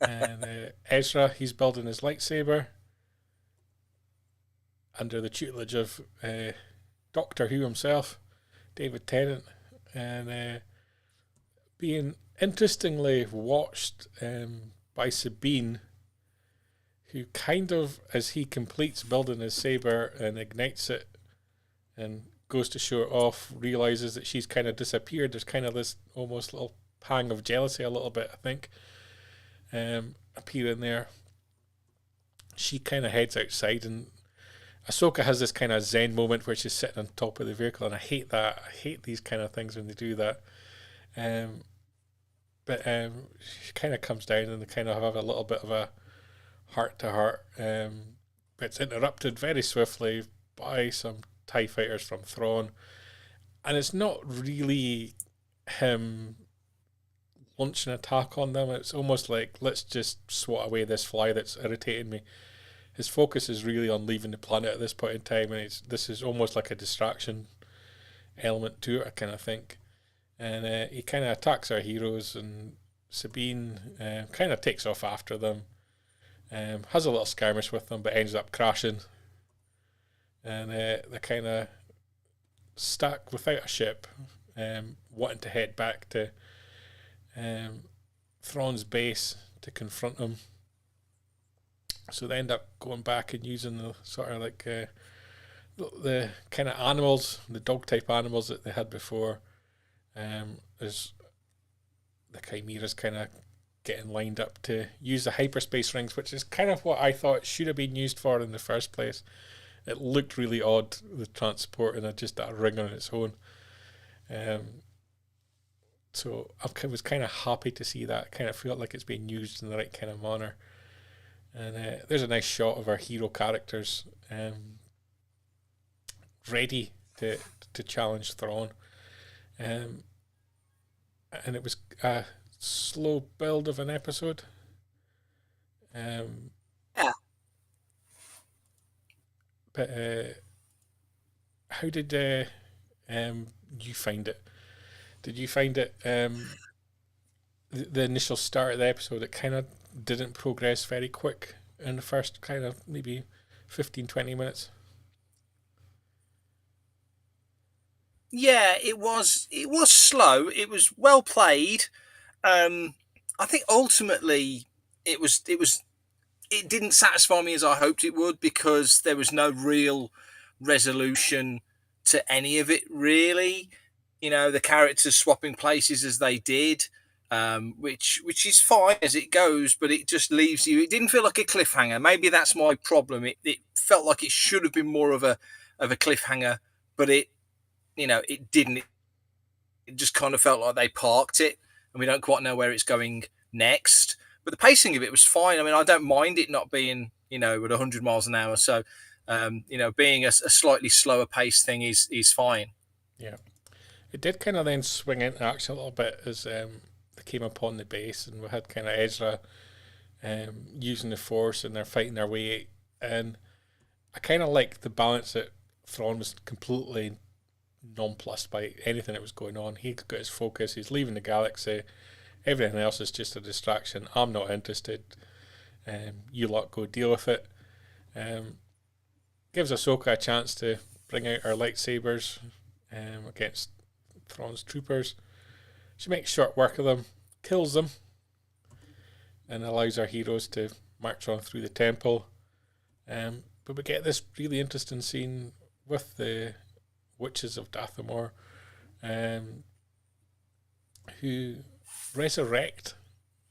and Ezra, he's building his lightsaber under the tutelage of Doctor Who himself, David Tennant, and being interestingly watched by Sabine, who kind of, as he completes building his saber and ignites it and goes to show it off, realizes that she's kind of disappeared. There's kind of this almost little pang of jealousy, a little bit, I think, appearing there. She kind of heads outside, and Ahsoka has this kind of zen moment where she's sitting on top of the vehicle, and I hate that. I hate these kind of things when they do that. But she kind of comes down, and they kind of have a little bit of a heart-to-heart. But it's interrupted very swiftly by some TIE fighters from Thrawn, and it's not really him launch an attack on them. It's almost like, let's just swat away this fly that's irritating me. His focus is really on leaving the planet at this point in time, and this is almost like a distraction element to it, I kind of think. And he kind of attacks our heroes, and Sabine kind of takes off after them, has a little skirmish with them, but ends up crashing. And they're kind of stuck without a ship, wanting to head back to Thrawn's base to confront him. So they end up going back and using the sort of like the kind of animals, the dog type animals that they had before. As the Chimera's kind of getting lined up to use the hyperspace rings, which is kind of what I thought should have been used for in the first place. It looked really odd, the transport, and just that ring on its own. So I was kind of happy to see that. Kind of felt like it's being used in the right kind of manner. And there's a nice shot of our hero characters ready to challenge Thrawn. And it was a slow build of an episode. Yeah. But how did you find it? Did you find it the initial start of the episode? It kind of didn't progress very quick in the first kind of maybe 15-20 minutes. Yeah, it was slow. It was well played. I think ultimately it didn't satisfy me as I hoped it would, because there was no real resolution to any of it, really. You know, the characters swapping places as they did, which is fine as it goes, but it just leaves you. It didn't feel like a cliffhanger. Maybe that's my problem. It felt like it should have been more of a cliffhanger, but it didn't. It just kind of felt like they parked it, and we don't quite know where it's going next. But the pacing of it was fine. I mean, I don't mind it not being, at 100 miles an hour. So, being a slightly slower pace thing is fine. Yeah. It did kind of then swing into action a little bit as they came upon the base, and we had kind of Ezra using the Force, and they're fighting their way. And I kind of like the balance that Thrawn was completely nonplussed by anything that was going on. He got his focus. He's leaving the galaxy. Everything else is just a distraction. I'm not interested. You lot go deal with it. Gives Ahsoka a chance to bring out her lightsabers against Thrawn's troopers. She makes short work of them, kills them, and allows our heroes to march on through the temple. But we get this really interesting scene with the Witches of Dathomir, who resurrect,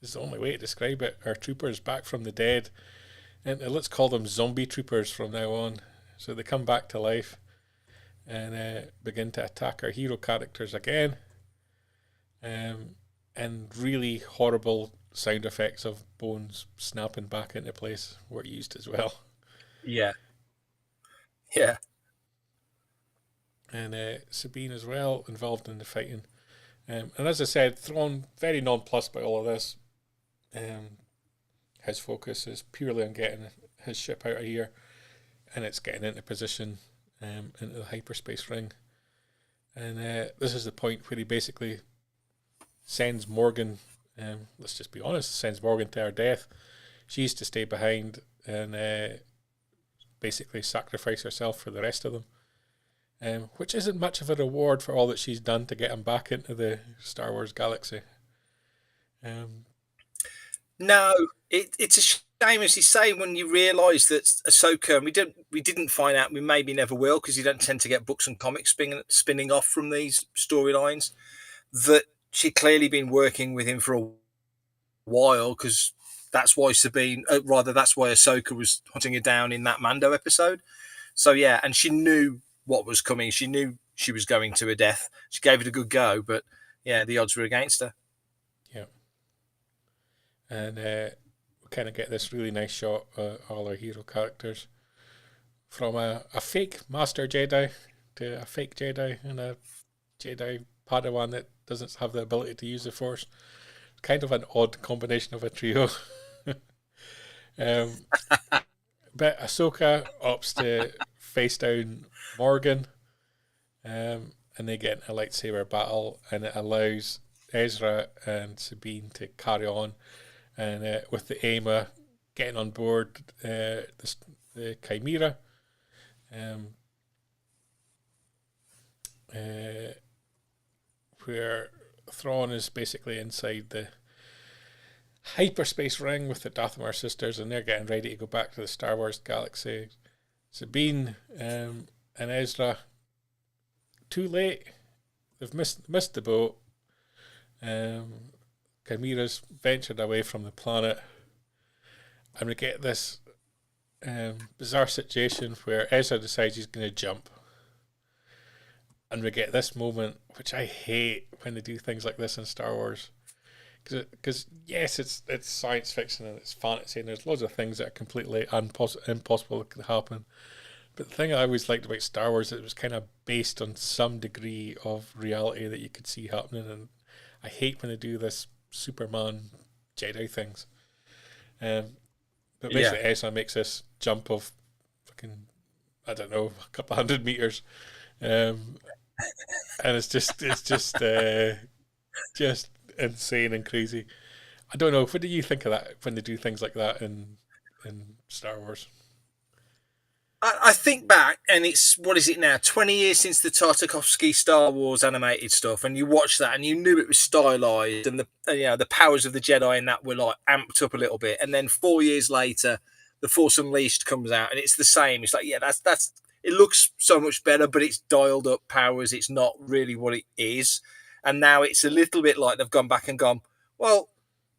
is the only way to describe it, our troopers back from the dead. And let's call them zombie troopers from now on. So they come back to life and begin to attack our hero characters again. And really horrible sound effects of bones snapping back into place were used as well. Yeah. And Sabine as well, involved in the fighting. And as I said, Thrawn very nonplussed by all of this. His focus is purely on getting his ship out of here, and it's getting into position into the hyperspace ring. And this is the point where he basically sends Morgan, let's just be honest, sends Morgan to her death. She's to stay behind and basically sacrifice herself for the rest of them, which isn't much of a reward for all that she's done to get him back into the Star Wars galaxy. No, it's a shame, as you say, when you realise that Ahsoka, and we didn't find out, we maybe never will, because you don't tend to get books and comics spinning off from these storylines, that she'd clearly been working with him for a while, because that's why that's why Ahsoka was hunting her down in that Mando episode. So yeah, and she knew what was coming. She knew she was going to her death. She gave it a good go, but yeah, the odds were against her. Yeah. And we kind of get this really nice shot of all our hero characters, from a fake Master Jedi to a fake Jedi and a Jedi Padawan that doesn't have the ability to use the Force. Kind of an odd combination of a trio. But Ahsoka opts to face down Morgan, and they get in a lightsaber battle, and it allows Ezra and Sabine to carry on, and with the aim of getting on board the Chimera, where Thrawn is basically inside the hyperspace ring with the Dathomir sisters, and they're getting ready to go back to the Star Wars galaxy. Sabine and Ezra, too late. They've missed the boat. Chimera's ventured away from the planet, and we get this bizarre situation where Ezra decides he's going to jump. And we get this moment, which I hate when they do things like this in Star Wars. Because yes, it's science fiction and it's fantasy, and there's loads of things that are completely impossible that could happen. But the thing I always liked about Star Wars is it was kind of based on some degree of reality that you could see happening. And I hate when they do this Superman Jedi things. But basically, Ezra makes this jump of fucking, I don't know, a couple of 100 meters. And it's just insane and crazy. I don't know. What do you think of that when they do things like that in Star Wars? I think back, and it's, what is it now, 20 years since the Tartakovsky Star Wars animated stuff, and you watch that and you knew it was stylized, and the powers of the Jedi in that were like amped up a little bit. And then 4 years later, The Force Unleashed comes out, and it's the same. It's like, yeah, that's it looks so much better, but it's dialed up powers. It's not really what it is. And now it's a little bit like they've gone back and gone, well,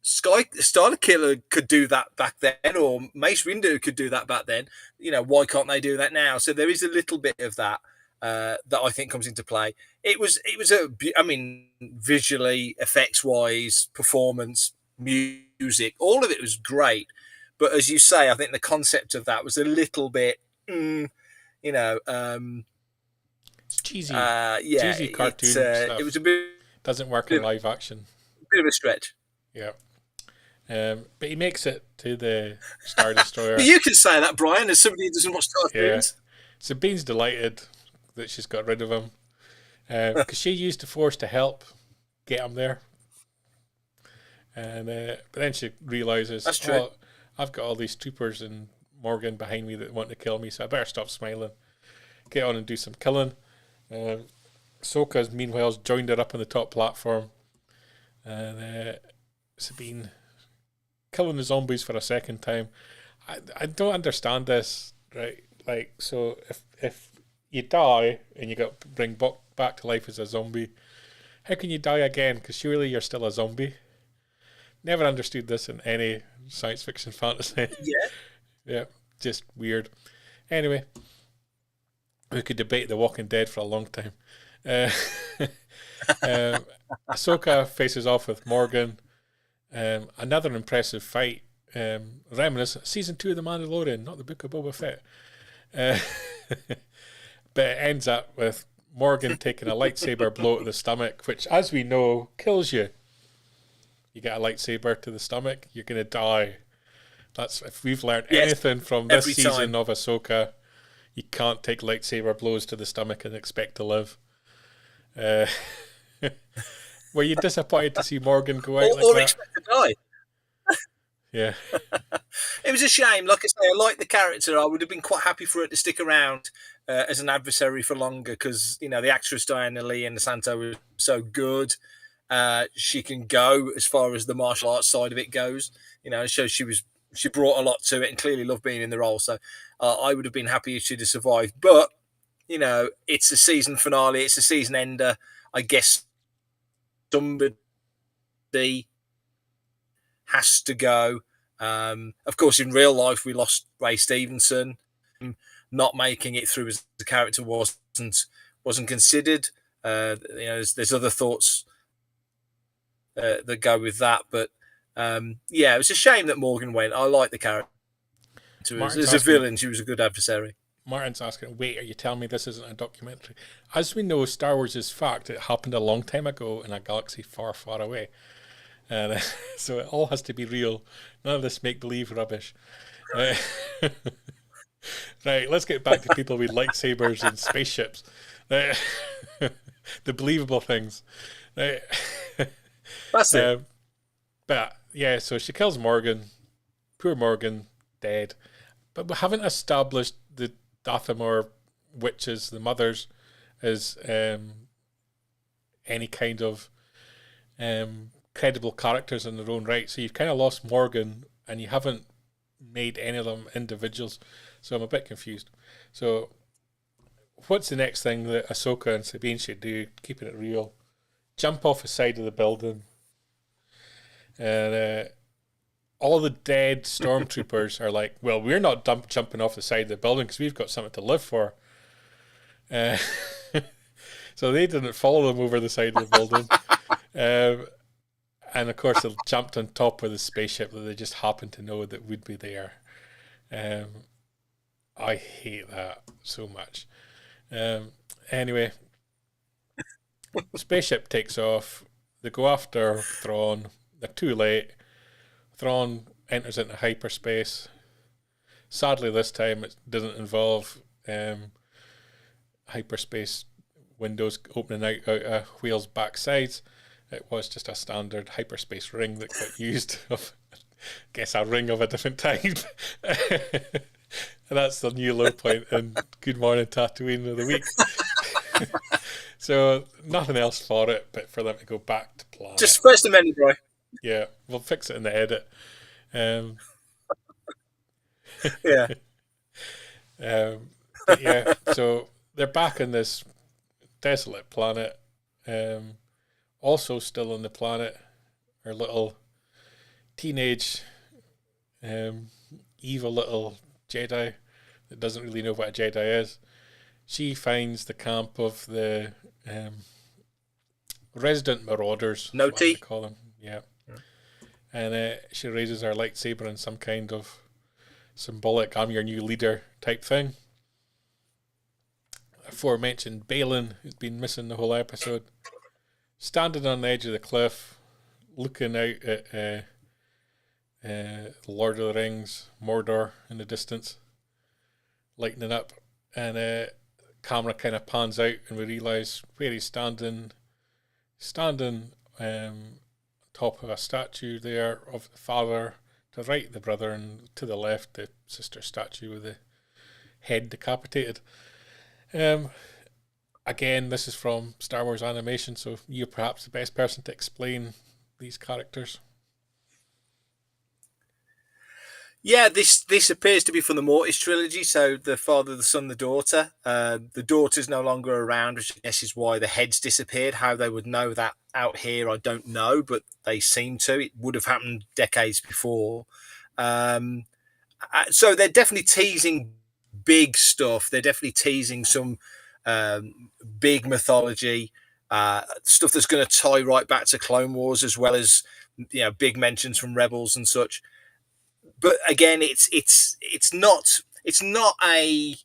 Starkiller could do that back then, or Mace Windu could do that back then. Why can't they do that now? So there is a little bit of that that I think comes into play. It was visually, effects wise, performance, music, all of it was great. But as you say, I think the concept of that was a little bit, it's cheesy. Cheesy cartoon stuff. It was a bit, doesn't work in live action. A bit of a stretch. Yeah. But he makes it to the Star Destroyer. You can say that, Brian, as somebody who doesn't watch cartoons. Yeah. Sabine's delighted that she's got rid of him, because she used the Force to help get him there. And but then she realizes, that's true. Oh, I've got all these troopers and Morgan behind me that want to kill me, so I better stop smiling, get on and do some killing. Ahsoka's meanwhile joined her up on the top platform, and Sabine killing the zombies for a second time. I don't understand this, right? Like, so if you die and you got bring back to life as a zombie, how can you die again? Because surely you're still a zombie. Never understood this in any science fiction fantasy. Yeah. Yeah, just weird. Anyway, we could debate The Walking Dead for a long time. Uh, Ahsoka faces off with Morgan. Another impressive fight. Reminiscent season 2 of The Mandalorian, not the Book of Boba Fett. But it ends up with Morgan taking a lightsaber blow to the stomach, which, as we know, kills you. You get a lightsaber to the stomach, you're going to die. That's if we've learned anything from this season of Ahsoka, you can't take lightsaber blows to the stomach and expect to live. Were you disappointed to see Morgan go out or that? Expect to die? Yeah. It was a shame. Like I say, I like the character. I would have been quite happy for her to stick around as an adversary for longer because, the actress Diana Lee and Santo was so good. She can go as far as the martial arts side of it goes. It shows she brought a lot to it and clearly loved being in the role. So I would have been happy if she'd have survived. But, it's a season finale. It's a season ender. I guess somebody has to go. Of course, in real life, we lost Ray Stevenson. Not making it through as the character wasn't considered. There's other thoughts that go with that, but it was a shame that Morgan went. I like the character. As a villain, she was a good adversary. Martin's asking, wait, are you telling me this isn't a documentary? As we know, Star Wars is fact. It happened a long time ago in a galaxy far, far away. And so it all has to be real. None of this make-believe rubbish. Right, let's get back to people with lightsabers and spaceships. The believable things. That's it. But, yeah, so she kills Morgan. Poor Morgan, dead. But we haven't established the Dathomir witches, the mothers, as any kind of credible characters in their own right. So you've kind of lost Morgan and you haven't made any of them individuals. So I'm a bit confused. So what's the next thing that Ahsoka and Sabine should do, keeping it real? Jump off the side of the building. And all the dead stormtroopers are like, well, we're not jumping off the side of the building because we've got something to live for. So they didn't follow them over the side of the building. And of course, they jumped on top of the spaceship that they just happened to know that would be there. I hate that so much. Anyway, spaceship takes off. They go after Thrawn. They're too late. Thrawn enters into hyperspace. Sadly, this time it doesn't involve hyperspace windows opening out of wheels' backsides. It was just a standard hyperspace ring that got used. I guess a ring of a different type. And that's the new low point in Good Morning Tatooine of the week. So nothing else for it, but for them to go back to planet. Just First Amendment, Roy. Yeah, we'll fix it in the edit. Yeah. But yeah, so they're back on this desolate planet. Also still on the planet, our little teenage evil little Jedi that doesn't really know what a Jedi is. She finds the camp of the resident marauders. No tea. tea. Call them, yeah. And she raises her lightsaber in some kind of symbolic "I'm your new leader" type thing. Aforementioned Balin, who's been missing the whole episode, standing on the edge of the cliff, looking out at Lord of the Rings, Mordor in the distance, lightening up, and camera kind of pans out, and we realise where he's standing top of a statue there of the father, to the right the brother, and to the left the sister statue with the head decapitated. Again, this is from Star Wars animation, so you're perhaps the best person to explain these characters. Yeah, this appears to be from the Mortis trilogy. So the father, the son, the daughter. The daughter's no longer around, which I guess is why the heads disappeared. How they would know that out here, I don't know, but they seem to. It would have happened decades before. Um, so they're definitely teasing big stuff. They're definitely teasing some big mythology stuff that's going to tie right back to Clone Wars, as well as big mentions from Rebels and such. But again, it's not a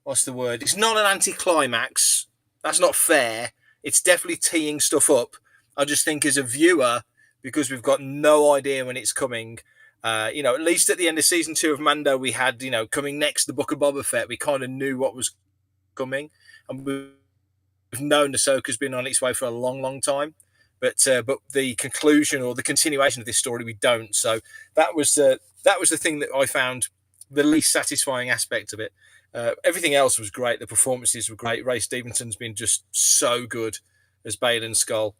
what's the word? It's not an anticlimax. That's not fair. It's definitely teeing stuff up. I just think as a viewer, because we've got no idea when it's coming. At least at the end of season 2 of Mando, we had coming next the Book of Boba Fett. We kind of knew what was coming, and we've known Ahsoka's been on its way for a long, long time. But the conclusion or the continuation of this story, we don't. So that was the thing that I found the least satisfying aspect of it. Everything else was great. The performances were great. Ray Stevenson's been just so good as Baylan Skoll.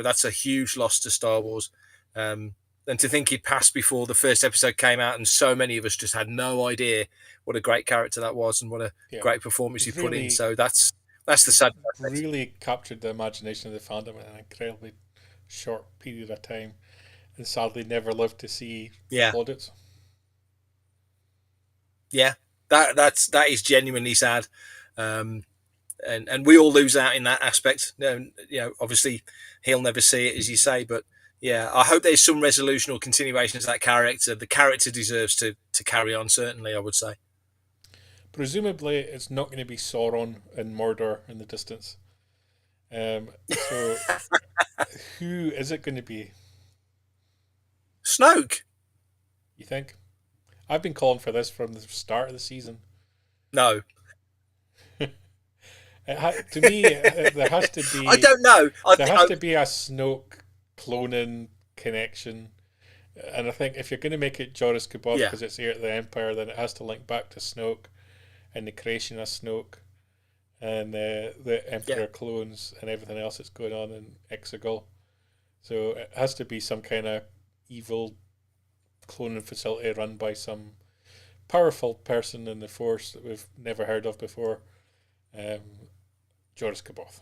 That's a huge loss to Star Wars. And to think he'd passed before the first episode came out, and so many of us just had no idea what a great character that was and what a great performance he put in. So that's the sad aspect. Really captured the imagination of the fandom in an incredibly short period of time, and sadly never lived to see plaudits. Yeah, that is genuinely sad, and we all lose out in that aspect. Obviously he'll never see it, as you say, but yeah, I hope there's some resolution or continuation to that character. The character deserves to carry on. Certainly, I would say. Presumably, it's not going to be Sauron and Mordor in the distance. So, who is it going to be? Snoke. You think? I've been calling for this from the start of the season. No. To me, there has to be. I don't know. There has to be a Snoke cloning connection, and I think if you're going to make it Joris C'baoth because it's heir to the Empire, then it has to link back to Snoke and the creation of Snoke and the Emperor clones and everything else that's going on in Exegol. So it has to be some kind of evil cloning facility run by some powerful person in the Force that we've never heard of before. Joris C'baoth.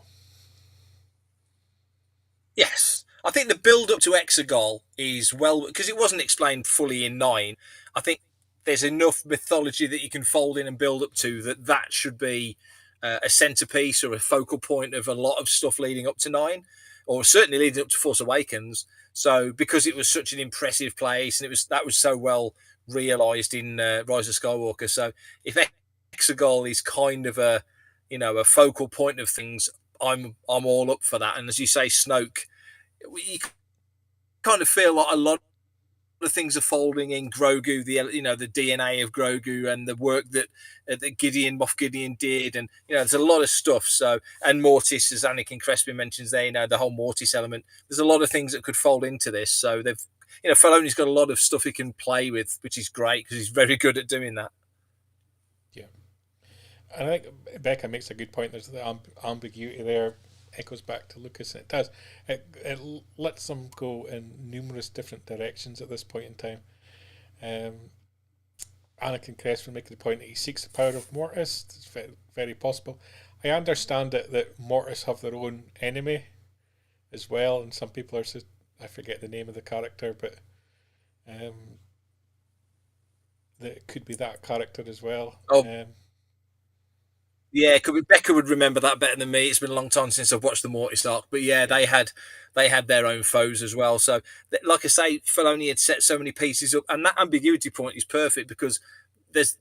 Yes. I think the build up to Exegol is because it wasn't explained fully in 9. I think there's enough mythology that you can fold in and build up to that should be a centerpiece or a focal point of a lot of stuff leading up to 9, or certainly leading up to Force Awakens. So because it was such an impressive place and that was so well realized in Rise of Skywalker. So if Exegol is kind of a focal point of things, I'm all up for that. And as you say, Snoke, you kind of feel like a lot of things are folding in Grogu, the DNA of Grogu and the work that Moff Gideon did, and there's a lot of stuff. So, and Mortis, as Anakin Crespin mentions there, the whole Mortis element. There's a lot of things that could fold into this. So they've, Filoni's got a lot of stuff he can play with, which is great because he's very good at doing that. Yeah, and I think Becca makes a good point. There's the ambiguity there. Echoes back to Lucas, and it does. It lets them go in numerous different directions at this point in time. Anakin Crespin making the point that he seeks the power of Mortis. It's very, very possible. I understand that Mortis have their own enemy as well, and some people are. I forget the name of the character, but that it could be that character as well. Yeah, Becca would remember that better than me. It's been a long time since I've watched the Mortis arc, but yeah, they had their own foes as well. So, like I say, Filoni had set so many pieces up, and that ambiguity point is perfect because there's,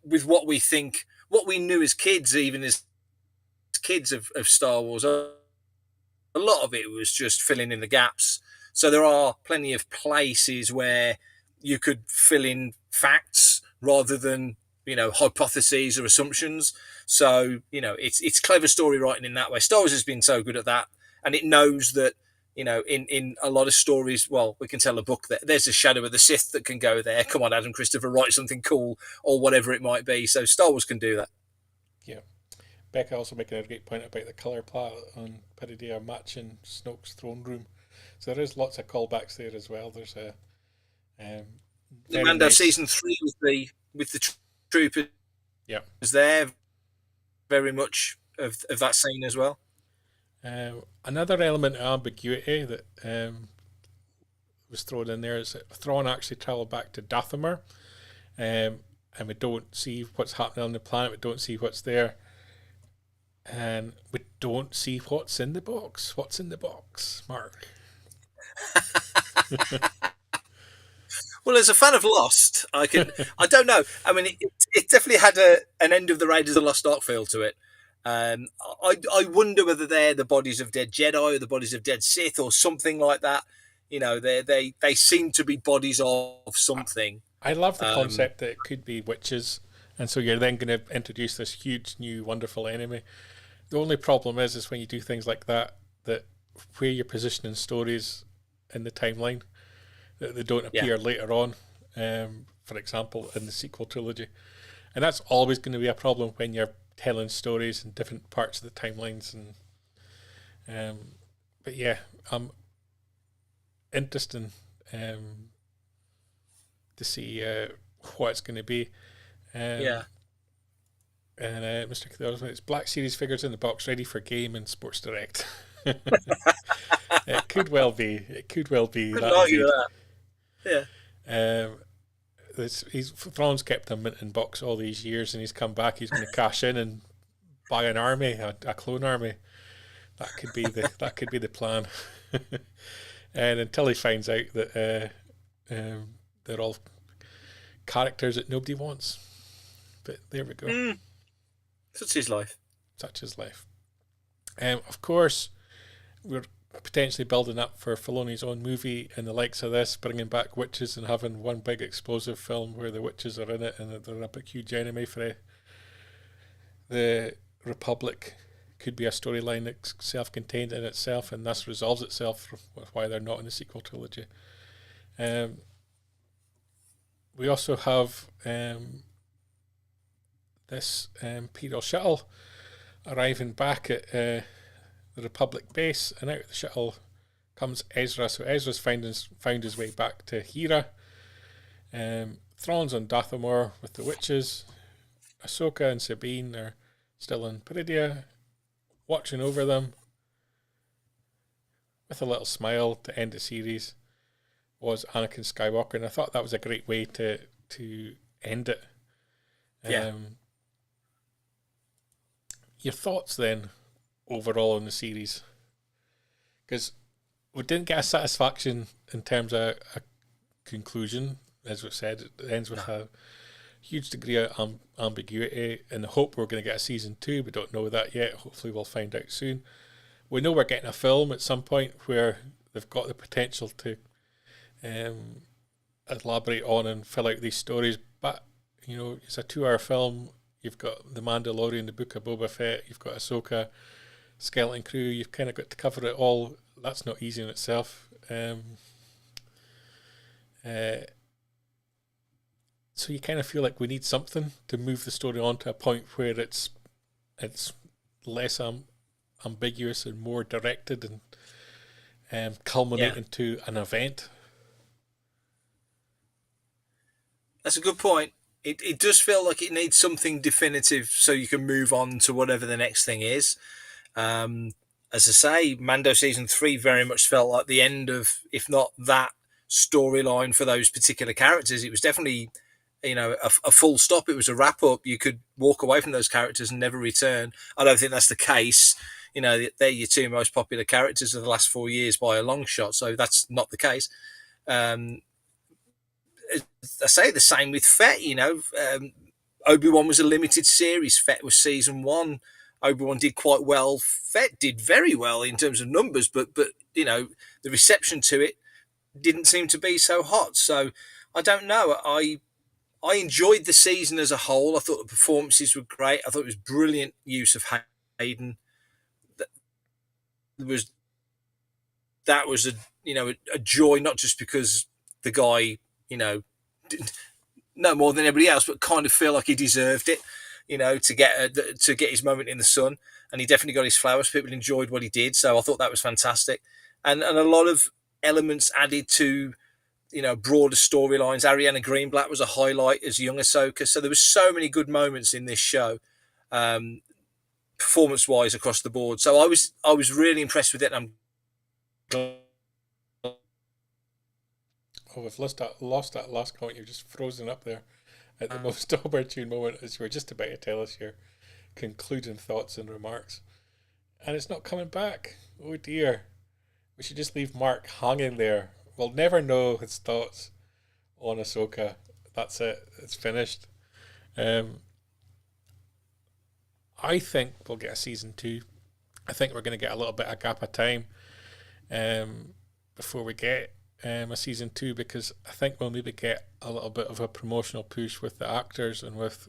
with what we knew as kids, even as kids of Star Wars, a lot of it was just filling in the gaps. So there are plenty of places where you could fill in facts rather than hypotheses or assumptions. So, it's clever story writing in that way. Star Wars has been so good at that, and it knows that, in a lot of stories, well, we can tell a book that there's a shadow of the Sith that can go there. Come on, Adam Christopher, write something cool or whatever it might be. So Star Wars can do that. Yeah. Becca also making a great point about the colour palette on Peridea matching Snoke's throne room. So there is lots of callbacks there as well. There's The very Mando nice. season 3 with the troopers Yeah. there, very much of that scene as well. Another element of ambiguity that was thrown in there is that Thrawn actually travelled back to Dathomir, and we don't see what's happening on the planet. We don't see what's there, and we don't see what's in the box. What's in the box, Mark? Well, as a fan of Lost, I don't know. I mean, it definitely had an end of the Raiders of the Lost Ark feel to it. I wonder whether they're the bodies of dead Jedi or the bodies of dead Sith or something like that. You know, they seem to be bodies of something. I love the concept that it could be witches, and so you're then going to introduce this huge, new, wonderful enemy. The only problem is when you do things like that where you're positioning stories in the timeline, that they don't appear later on, for example, in the sequel trilogy. And that's always going to be a problem when you're telling stories in different parts of the timelines. And but yeah, interesting to see what it's going to be. And Mr. Kithos, it's Black Series figures in the box, ready for game and Sports Direct. It could well be. It could well be. That. Yeah. Thrawn's kept him in box all these years, and he's come back. He's going to cash in and buy an army, a clone army. That could be the plan. And until he finds out that they're all characters that nobody wants. But there we go. Such is life. Such is life. Of course, we're potentially building up for Filoni's own movie and the likes of this, bringing back witches and having one big explosive film where the witches are in it and they're a big huge enemy for the Republic. Could be a storyline that's self-contained in itself, and thus resolves itself with why they're not in the sequel trilogy. We also have this Imperial shuttle arriving back at the Republic base, and out of the shuttle comes Ezra. So Ezra's found his way back to Hera. Thrawn's on Dathomir with the witches. Ahsoka and Sabine are still in Peridia, watching over them with a little smile to end the series. Was Anakin Skywalker, and I thought that was a great way to end it. Your thoughts then overall on the series, because we didn't get a satisfaction in terms of a conclusion. As we said, it ends with a huge degree of ambiguity, and the hope we're going to get a season 2. We don't know that yet. Hopefully we'll find out soon. We know we're getting a film at some point where they've got the potential to elaborate on and fill out these stories, but you know, it's a 2-hour film. You've got The Mandalorian, the Book of Boba Fett, you've got Ahsoka, Skeleton Crew, you've kind of got to cover it all. That's not easy in itself. So you kind of feel like we need something to move the story on to a point where it's less ambiguous and more directed and culminating to an event. That's a good point. It does feel like it needs something definitive so you can move on to whatever the next thing is. As I say, Mando season 3 very much felt like the end of, if not that storyline for those particular characters. It was definitely, you know, a full stop. It was a wrap up. You could walk away from those characters and never return. I don't think that's the case. You know, they're your 2 most popular characters of the last 4 years by a long shot. So that's not the case. I say the same with Fett. You know, Obi-Wan was a limited series. Fett was season 1. Obi-Wan did quite well. Fett did very well in terms of numbers, but you know, the reception to it didn't seem to be so hot. So I don't know. I enjoyed the season as a whole. I thought the performances were great. I thought it was brilliant use of Hayden. That was a joy, not just because the guy, you know, no more than everybody else, but kind of feel like he deserved it, you know, to get his moment in the sun, and he definitely got his flowers. People enjoyed what he did, so I thought that was fantastic, and a lot of elements added to broader storylines. Ariana Greenblatt was a highlight as young Ahsoka. So there was so many good moments in this show, performance-wise across the board. So I was really impressed with it. And we've lost that last comment. You're just frozen up there at the most opportune moment as you were just about to tell us your concluding thoughts and remarks. And it's not coming back. Oh dear. We should just leave Mark hanging there. We'll never know his thoughts on Ahsoka. That's it. It's finished. I think we'll get a season 2. I think we're going to get a little bit of gap of time before we get a season 2, because I think we'll maybe get a little bit of a promotional push with the actors and with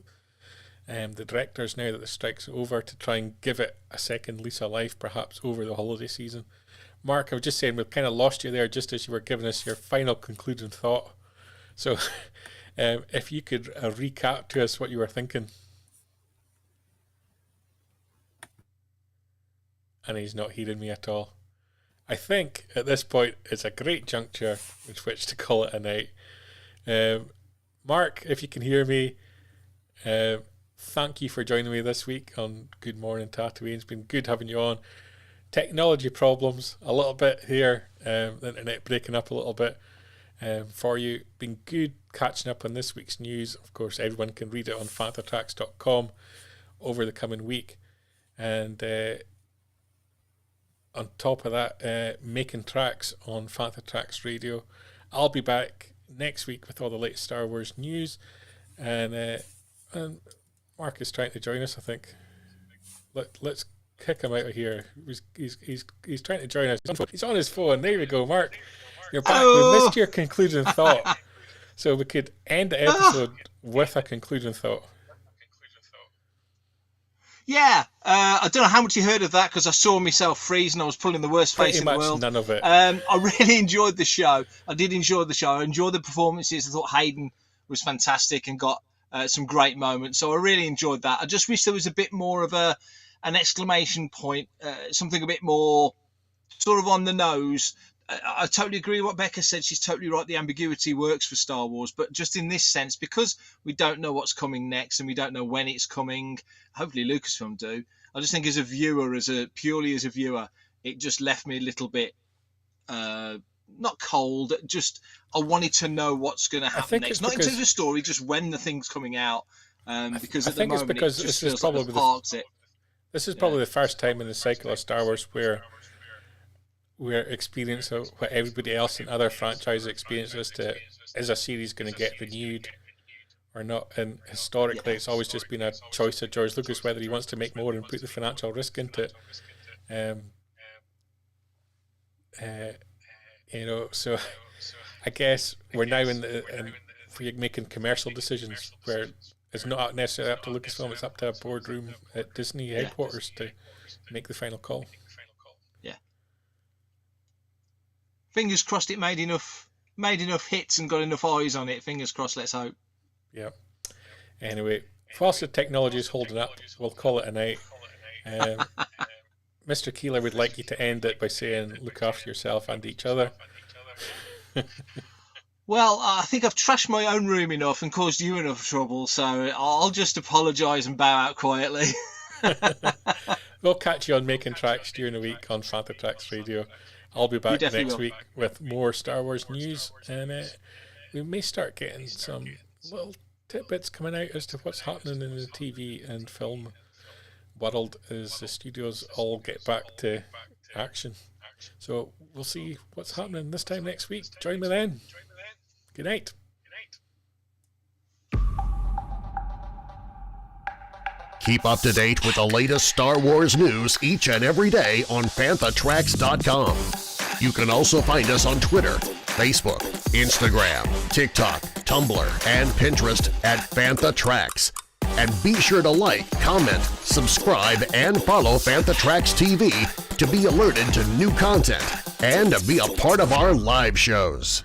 the directors now that the strike's over, to try and give it a second lease of life perhaps over the holiday season. Mark, I was just saying we've kind of lost you there just as you were giving us your final concluding thought. So if you could recap to us what you were thinking. And he's not hearing me at all. I think at this point it's a great juncture with which to call it a night. Mark, if you can hear me, thank you for joining me this week on Good Morning Tatooine. It's been good having you on. Technology problems a little bit here, the internet breaking up a little bit for you. Been good catching up on this week's news. Of course, everyone can read it on panthertracks.com over the coming week. And on top of that, making tracks on Panther Tracks Radio. I'll be back next week with all the latest Star Wars news. And Mark is trying to join us, I think. Let's kick him out of here. He's trying to join us. He's on his phone. There we go, Mark. You're back. We missed your concluding thought. So we could end the episode with a concluding thought. Yeah, I don't know how much you heard of that because I saw myself freeze and I was pulling the worst face in the world. None of it. I really enjoyed the show. I did enjoy the show. I enjoyed the performances. I thought Hayden was fantastic and got some great moments. So I really enjoyed that. I just wish there was a bit more of an exclamation point, something a bit more sort of on the nose. I totally agree with what Becca said. She's totally right. The ambiguity works for Star Wars, but just in this sense, because we don't know what's coming next and we don't know when it's coming, hopefully Lucasfilm do. I just think as a viewer, purely as a viewer, it just left me a little bit, not cold, just I wanted to know what's going to happen next. Not in terms of story, just when the thing's coming out. Because at the moment, it just feels like they've parked it. This is probably the first time in the cycle of Star Wars where we're experiencing what everybody else in other franchises experiences to, is a series going to get renewed or not? And historically, it's always just been a choice of George Lucas whether he wants to make more and put the financial risk into it. So I guess we're now we're making commercial decisions where it's not necessarily up to Lucasfilm, it's up to a boardroom at Disney headquarters to make the final call. Fingers crossed it made enough hits and got enough eyes on it. Fingers crossed, let's hope. Yeah. Anyway, whilst the technology is holding up, we'll call it a night. Mr. Keeler would like you to end it by saying, look after yourself and each other. Well, I think I've trashed my own room enough and caused you enough trouble, so I'll just apologise and bow out quietly. We'll catch you on Making Tracks during the week on Panther Tracks Radio. I'll be back next week with more Star Wars news, and we may start getting some little tidbits coming out as to what's happening in the TV and film world as the studios all get back to action. So we'll see what's happening this time next week. Join me then. Good night. Keep up to date with the latest Star Wars news each and every day on panthertracks.com. You can also find us on Twitter, Facebook, Instagram, TikTok, Tumblr, and Pinterest at Fantha Tracks. And be sure to like, comment, subscribe, and follow Fantha Tracks TV to be alerted to new content and to be a part of our live shows.